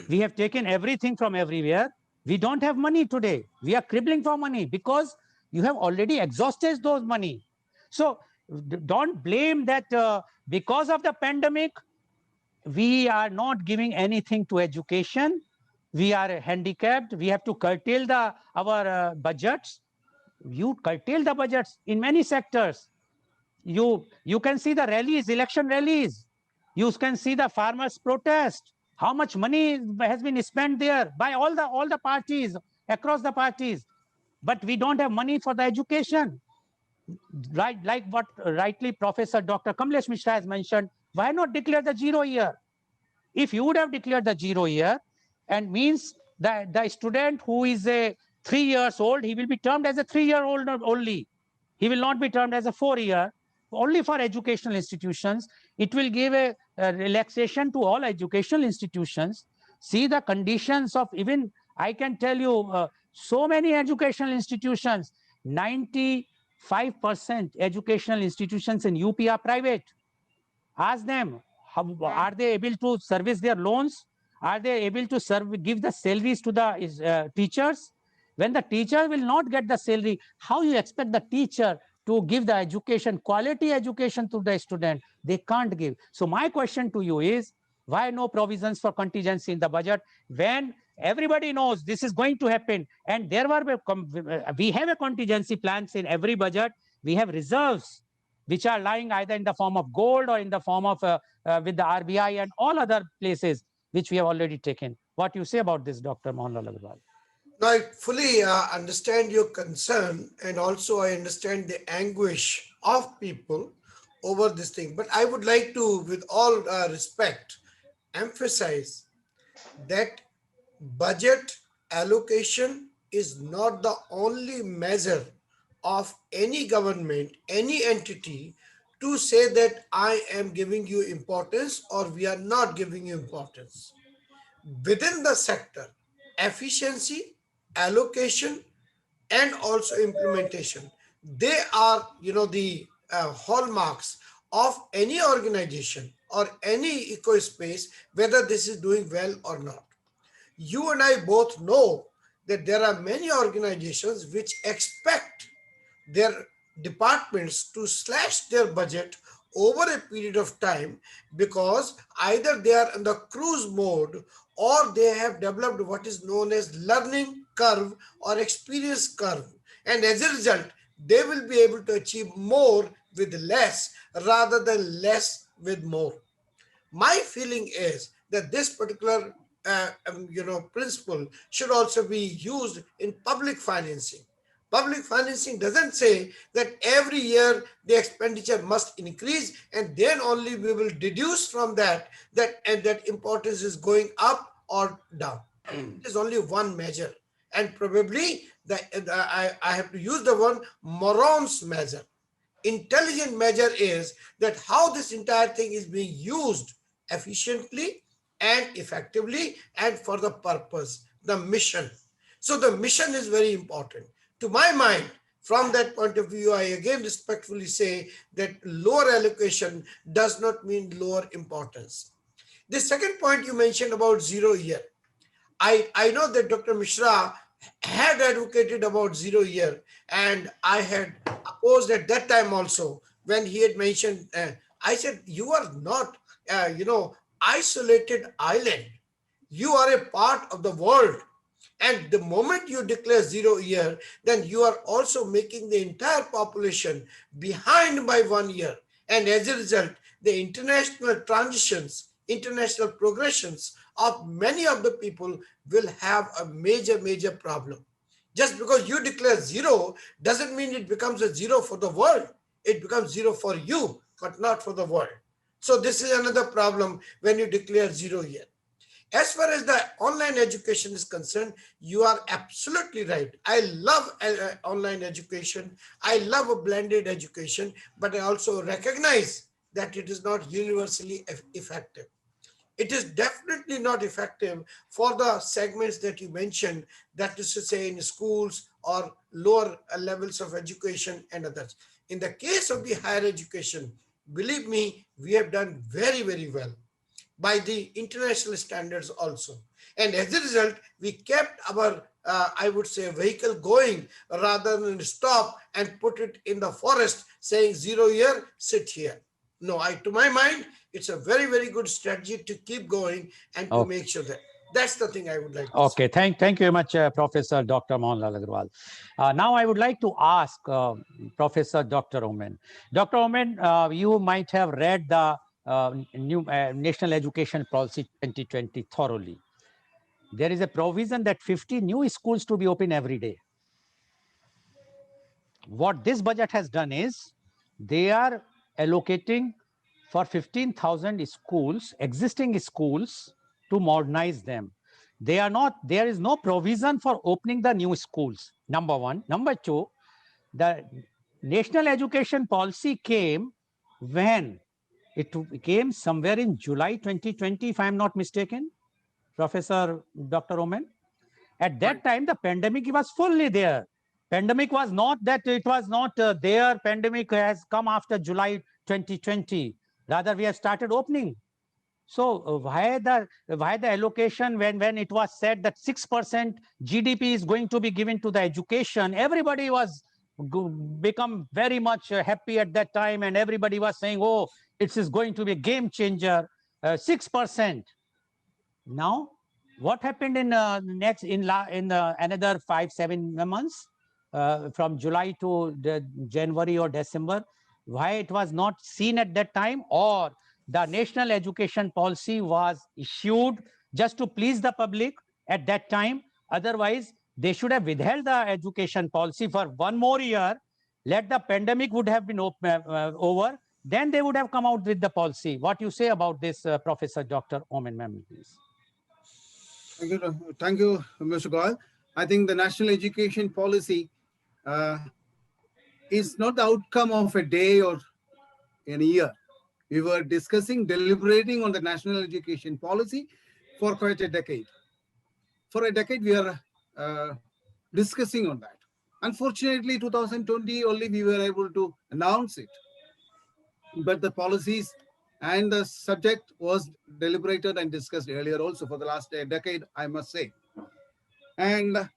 We have taken everything from everywhere. We don't have money today. We are cribbling for money because you have already exhausted those money. So don't blame that because of the pandemic, we are not giving anything to education. We are handicapped. We have to curtail our budgets. You curtail the budgets in many sectors. You can see the rallies, election rallies. You can see the farmers' protest. How much money has been spent there by all the parties, across the parties. But we don't have money for the education. Right, like what rightly Professor Dr. Kamlesh Mishra has mentioned, why not declare the 0 year? If you would have declared the 0 year, and means that the student who is a 3 years old, he will be termed as a 3-year-old only. He will not be termed as a 4-year, only for educational institutions. It will give a relaxation to all educational institutions. See the conditions of, even I can tell you, so many educational institutions, 95% educational institutions in UP are private. Ask them, are they able to service their loans? Are they able to give the salaries to the teachers? When the teacher will not get the salary, how you expect the teacher to give the education, quality education to the student? They can't give. So my question to you is, why no provisions for contingency in the budget when everybody knows this is going to happen? And we have a contingency plans in every budget. We have reserves which are lying either in the form of gold or in the form of with the RBI and all other places which we have already taken. What you say about this, Dr. Mohanlal Agrawal? Now, I fully understand your concern, and also I understand the anguish of people over this thing. But I would like to, with all respect, emphasize that budget allocation is not the only measure of any government, any entity to say that I am giving you importance or we are not giving you importance. Within the sector, efficiency, allocation, and also implementation, they are, the hallmarks of any organization or any ecospace, whether this is doing well or not. You and I both know that there are many organizations which expect their departments to slash their budget over a period of time because either they are in the cruise mode or they have developed what is known as learning curve or experience curve. And as a result, they will be able to achieve more with less rather than less with more. My feeling is that this particular principle should also be used in public financing. Public financing doesn't say that every year the expenditure must increase and then only we will deduce from that importance is going up or down. It is only one measure, and probably I have to use the word Moron's measure. Intelligent measure is that how this entire thing is being used efficiently and effectively and for the purpose, the mission. So the mission is very important. To my mind, from that point of view, I again respectfully say that lower allocation does not mean lower importance. The second point you mentioned about 0 year. I know that Dr. Mishra had advocated about 0 year, and I had opposed at that time also when he had mentioned, I said, you are not, isolated island. You are a part of the world. And the moment you declare 0 year, then you are also making the entire population behind by 1 year. And as a result, the international transitions, international progressions of many of the people will have a major, major problem. Just because you declare 0 doesn't mean it becomes a 0 for the world. It becomes 0 for you, but not for the world. So this is another problem when you declare 0 year. As far as the online education is concerned, you are absolutely right. I love online education. I love a blended education, but I also recognize that it is not universally effective. It is definitely not effective for the segments that you mentioned, that is to say in schools or lower levels of education and others. In the case of the higher education, believe me, we have done very, very well by the international standards also. And as a result, we kept our, I would say, vehicle going rather than stop and put it in the forest saying 0 year, sit here. No, to my mind, it's a very, very good strategy to keep going and to Okay. make sure that that's the thing I would like to say. Okay, thank you very much, Professor Dr. Mohanlal Agarwal. Now I would like to ask Professor Dr. Omen. Dr. Omen, you might have read the new National Education Policy 2020 thoroughly. There is a provision that 50 new schools to be open every day. What this budget has done is they are allocating for 15,000 schools, existing schools, to modernize them. There is no provision for opening the new schools, number one. Number two, the National Education Policy came when it came somewhere in July 2020, if I'm not mistaken, Professor Dr. Omen. At that time, the pandemic was fully there. Pandemic was not that it was not there. Pandemic has come after July 2020. Rather, we have started opening. So why the allocation when it was said that 6% GDP is going to be given to the education? Everybody was become very much happy at that time, and everybody was saying, "Oh, it is going to be a game changer." 6%. Now, what happened in another 5-7 months from July to January or December? Why it was not seen at that time, or the National Education Policy was issued just to please the public at that time? Otherwise, they should have withheld the education policy for 1 more year. Let the pandemic would have been over. Then they would have come out with the policy. What you say about this, Professor Dr. Omen Memon, please? Thank you, Mr. Goyal. I think the national education policy is not the outcome of a day or in a year. We were discussing, deliberating on the national education policy for quite a decade. For a decade, we are discussing on that. Unfortunately, 2020 only we were able to announce it. But the policies and the subject was deliberated and discussed earlier also for the last decade, I must say. And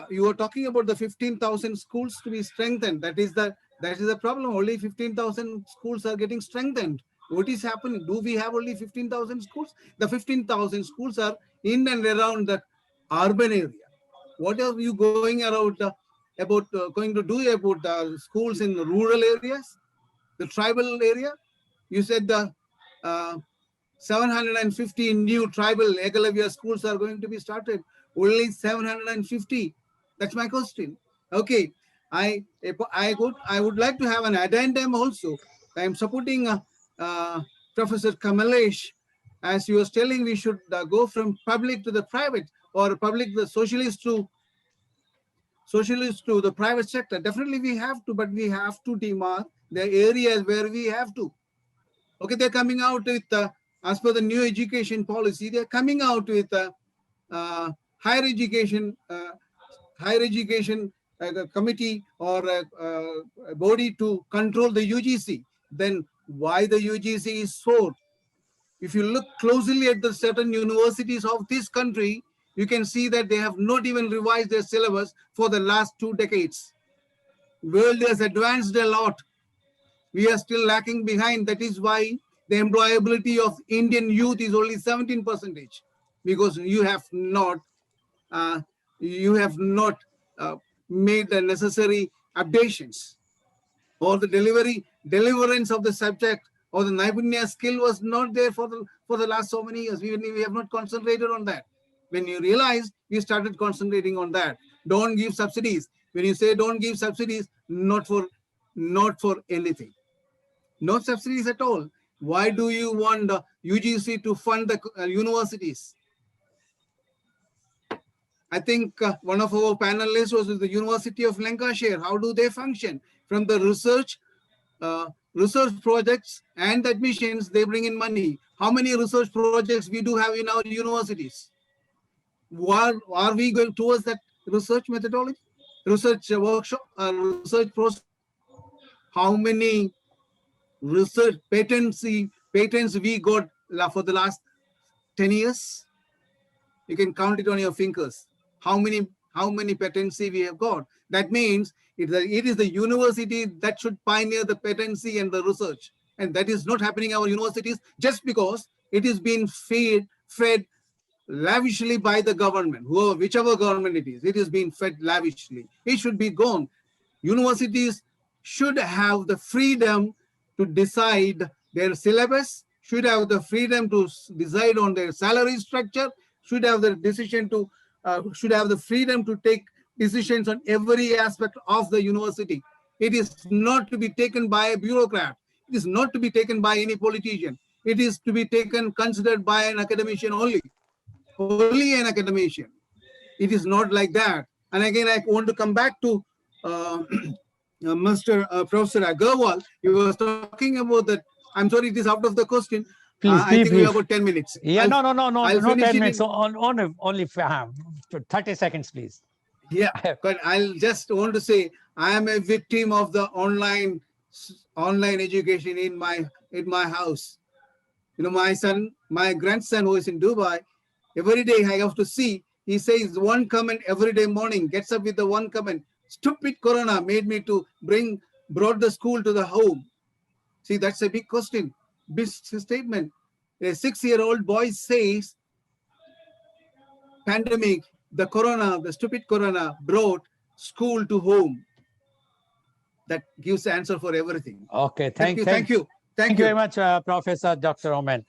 you were talking about the 15,000 schools to be strengthened. That is the problem. Only 15,000 schools are getting strengthened. What is happening? Do we have only 15,000 schools? The 15,000 schools are in and around the urban area. What are you going around going to do about schools in the rural areas, the tribal area? You said the 750 new tribal Ekalavya schools are going to be started. Only 750. That's my question. Okay, I would like to have an addendum also. I am supporting Professor Kamalesh, as he was telling, we should go from public to the private, or public the socialist to the private sector. Definitely we have to, but we have to demark the areas where we have to. Okay, they're coming out with, as per the new education policy, they're coming out with higher education committee or a body to control the UGC. Then why the UGC is so? If you look closely at the certain universities of this country, you can see that they have not even revised their syllabus for the last 2 decades. World has advanced a lot. We are still lacking behind. That is why the employability of Indian youth is only 17%, because you have not uh, made the necessary updations, or the deliverance of the subject or the Naipunya skill was not there for the last so many years. We have not concentrated on that. When you realize, we started concentrating on that. Don't give subsidies. When you say don't give subsidies, not for anything. No subsidies at all. Why do you want the UGC to fund the universities? I think one of our panelists was with the University of Lancashire. How do they function? From the research projects and admissions, they bring in money. How many research projects we do have in our universities? Are we going towards that research methodology, research workshop, research process? How many research patents we got for the last 10 years? You can count it on your fingers. How many patency we have got? That means it is the university that should pioneer the patency and the research. And that is not happening in our universities, just because it is being fed lavishly by the government, whichever government it is being fed lavishly. It should be gone. Universities should have the freedom to decide their syllabus, should have the freedom to decide on their salary structure, should have the freedom to take decisions on every aspect of the university. It is not to be taken by a bureaucrat. It is not to be taken by any politician. It is to be considered by an academician only an academician. It is not like that. And again, I want to come back to Professor Agarwal. He was talking about that. I'm sorry, it is out of the question. Please, I think we have about 10 minutes. Yeah, no, I'll not 10 finish it minutes. Only 30 seconds, please. Yeah, but I'll just want to say I am a victim of the online education in my house. My grandson who is in Dubai, every day I have to see, he says one comment every day morning, gets up with the one comment. Stupid Corona made me to brought the school to the home. See, that's a big question, big statement. A 6-year-old boy says, pandemic, the stupid Corona brought school to home. That gives the answer for everything. Okay, Thank you very much, Professor Dr. Omen.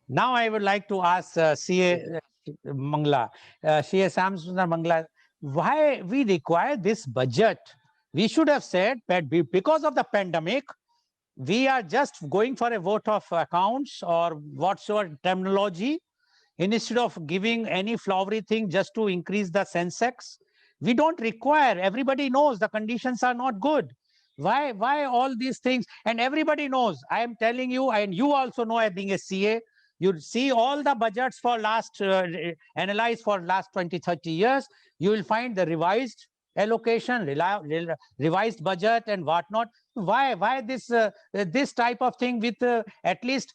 Now I would like to ask CA Mangla, CA Samsundar Mangla, why we require this budget? We should have said that because of the pandemic, we are just going for a vote of accounts or whatsoever terminology, instead of giving any flowery thing just to increase the Sensex. We don't require, everybody knows the conditions are not good. Why all these things? And everybody knows, I am telling you, and you also know, being a CA, you see all the budgets for analyzed for last 20-30 years, you will find the revised allocation, revised budget and whatnot. Why this type of thing with at least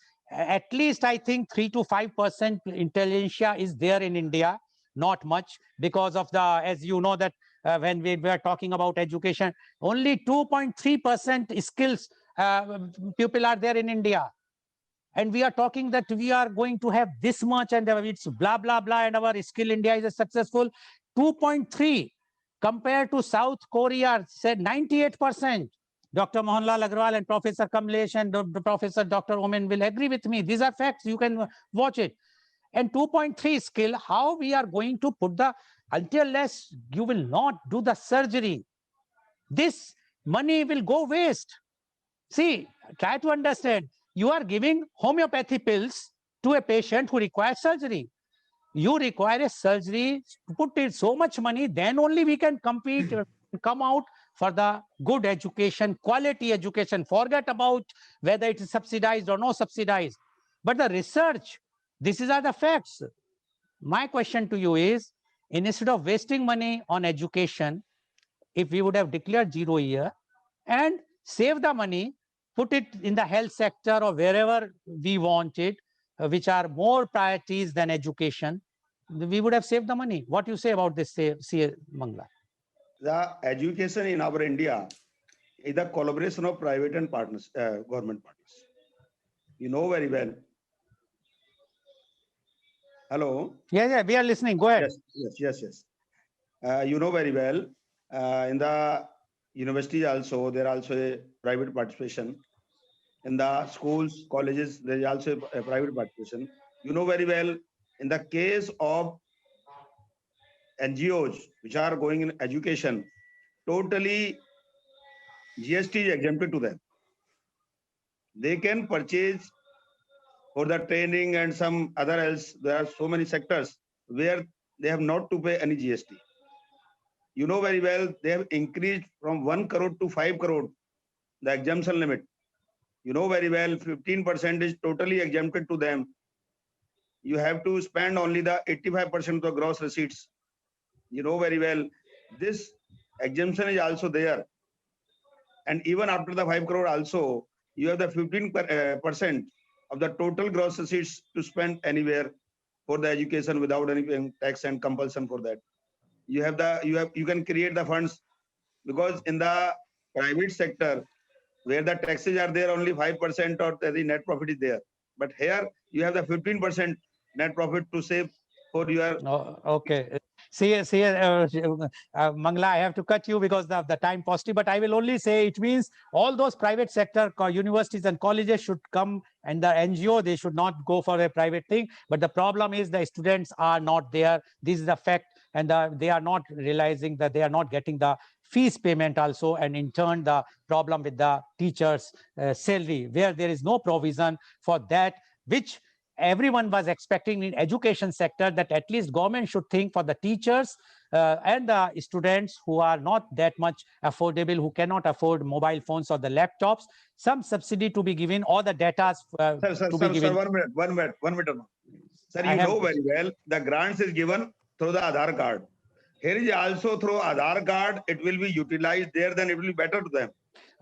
I think 3 to 5% intelligentsia is there in India, not much, because of the, as you know, that when we were talking about education, only 2.3% skills people are there in India. And we are talking that we are going to have this much and it's blah, blah, blah, and our skill India is a successful 2.3 compared to South Korea, said 98%. Dr. Mohanlal Agarwal and Professor Kamlesh and Professor Dr. Omen will agree with me. These are facts. You can watch it. And 2.3 skill, how we are going to put until less you will not do the surgery, this money will go waste. See, try to understand. You are giving homeopathy pills to a patient who requires surgery. You require a surgery, put in so much money, then only we can compete, come out for the good education, quality education. Forget about whether it is subsidized or no subsidized. But the research, these are the facts. My question to you is, instead of wasting money on education, if we would have declared 0 year and save the money, put it in the health sector or wherever we want it, which are more priorities than education, we would have saved the money. What do you say about this, CA Mangla? The education in our India is the collaboration of private and partners, government partners. You know very well. Hello. Yeah, we are listening. Go ahead. Yes. You know very well. In the university also, there also a private participation. In the schools, colleges, there is also a private participation. You know very well, in the case of NGOs which are going in education, totally GST is exempted to them. They can purchase for the training and some other else. There are so many sectors where they have not to pay any GST. You know very well, they have increased from 1 crore to 5 crore, the exemption limit. You know very well, 15% is totally exempted to them. You have to spend only the 85% of the gross receipts. You know very well, this exemption is also there. And even after the 5 crore also, you have the 15% of the total gross receipts to spend anywhere for the education without any tax and compulsion for that. You can create the funds, because in the private sector where the taxes are there, only 5% or the net profit is there. But here you have the 15% net profit to save for your. Oh, okay. See, Mangla, I have to cut you because of the time paucity, but I will only say it means all those private sector universities and colleges should come, and the NGO, they should not go for a private thing. But the problem is the students are not there. This is the fact, and they are not realizing that they are not getting the fees payment also, and in turn the problem with the teachers' salary, where there is no provision for that, which everyone was expecting in education sector, that at least government should think for the teachers and the students who are not that much affordable, who cannot afford mobile phones or the laptops, some subsidy to be given, or the data Sir, 1 minute. Sir, you know very well, the grants is given through the Aadhaar card. Here is also through Aadhaar card, it will be utilized there, then it will be better to them.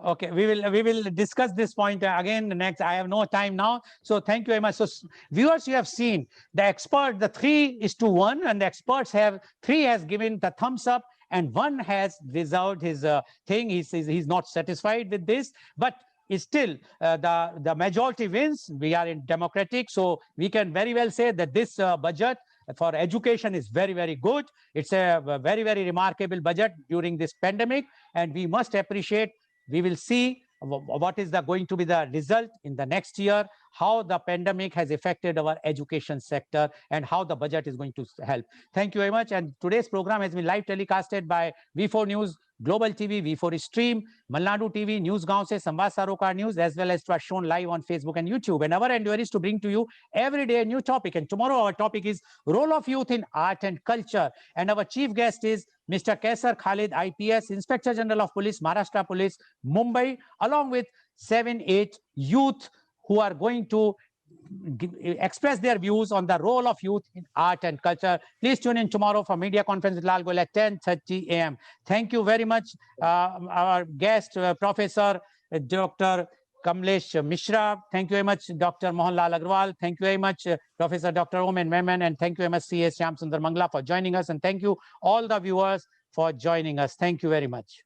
Okay, we will discuss this point again next. I have no time now, so thank you very much. So viewers, you have seen the expert, the 3:1, and the experts have 3 has given the thumbs up and 1 has reserved his thing. He's not satisfied with this, but still the majority wins. We are in democratic, so we can very well say that this budget for education is very, very good. It's a very, very remarkable budget during this pandemic, and we must appreciate. We will see what is going to be the result in the next year, how the pandemic has affected our education sector, and how the budget is going to help. Thank you very much. And today's program has been live telecasted by V4 News, Global TV, V4 Stream, Malnadu TV, News Gaon se, Samvad Sarokar News, as well as shown live on Facebook and YouTube. And our endeavor is to bring to you every day a new topic. And tomorrow our topic is role of youth in art and culture. And our chief guest is Mr. Kaisar Khalid, IPS, Inspector General of Police, Maharashtra Police, Mumbai, along with 7-8 youth who are going to express their views on the role of youth in art and culture. Please tune in tomorrow for media conference with Lal Goel at 10:30 a.m. Thank you very much, our guest, Professor Dr. Kamlesh Mishra. Thank you very much, Dr. Mohanlal Agarwal. Thank you very much, Professor Dr. Omen Memon, and thank you very much, C.S. Shyam Sundar Mangla, for joining us. And thank you all the viewers for joining us. Thank you very much.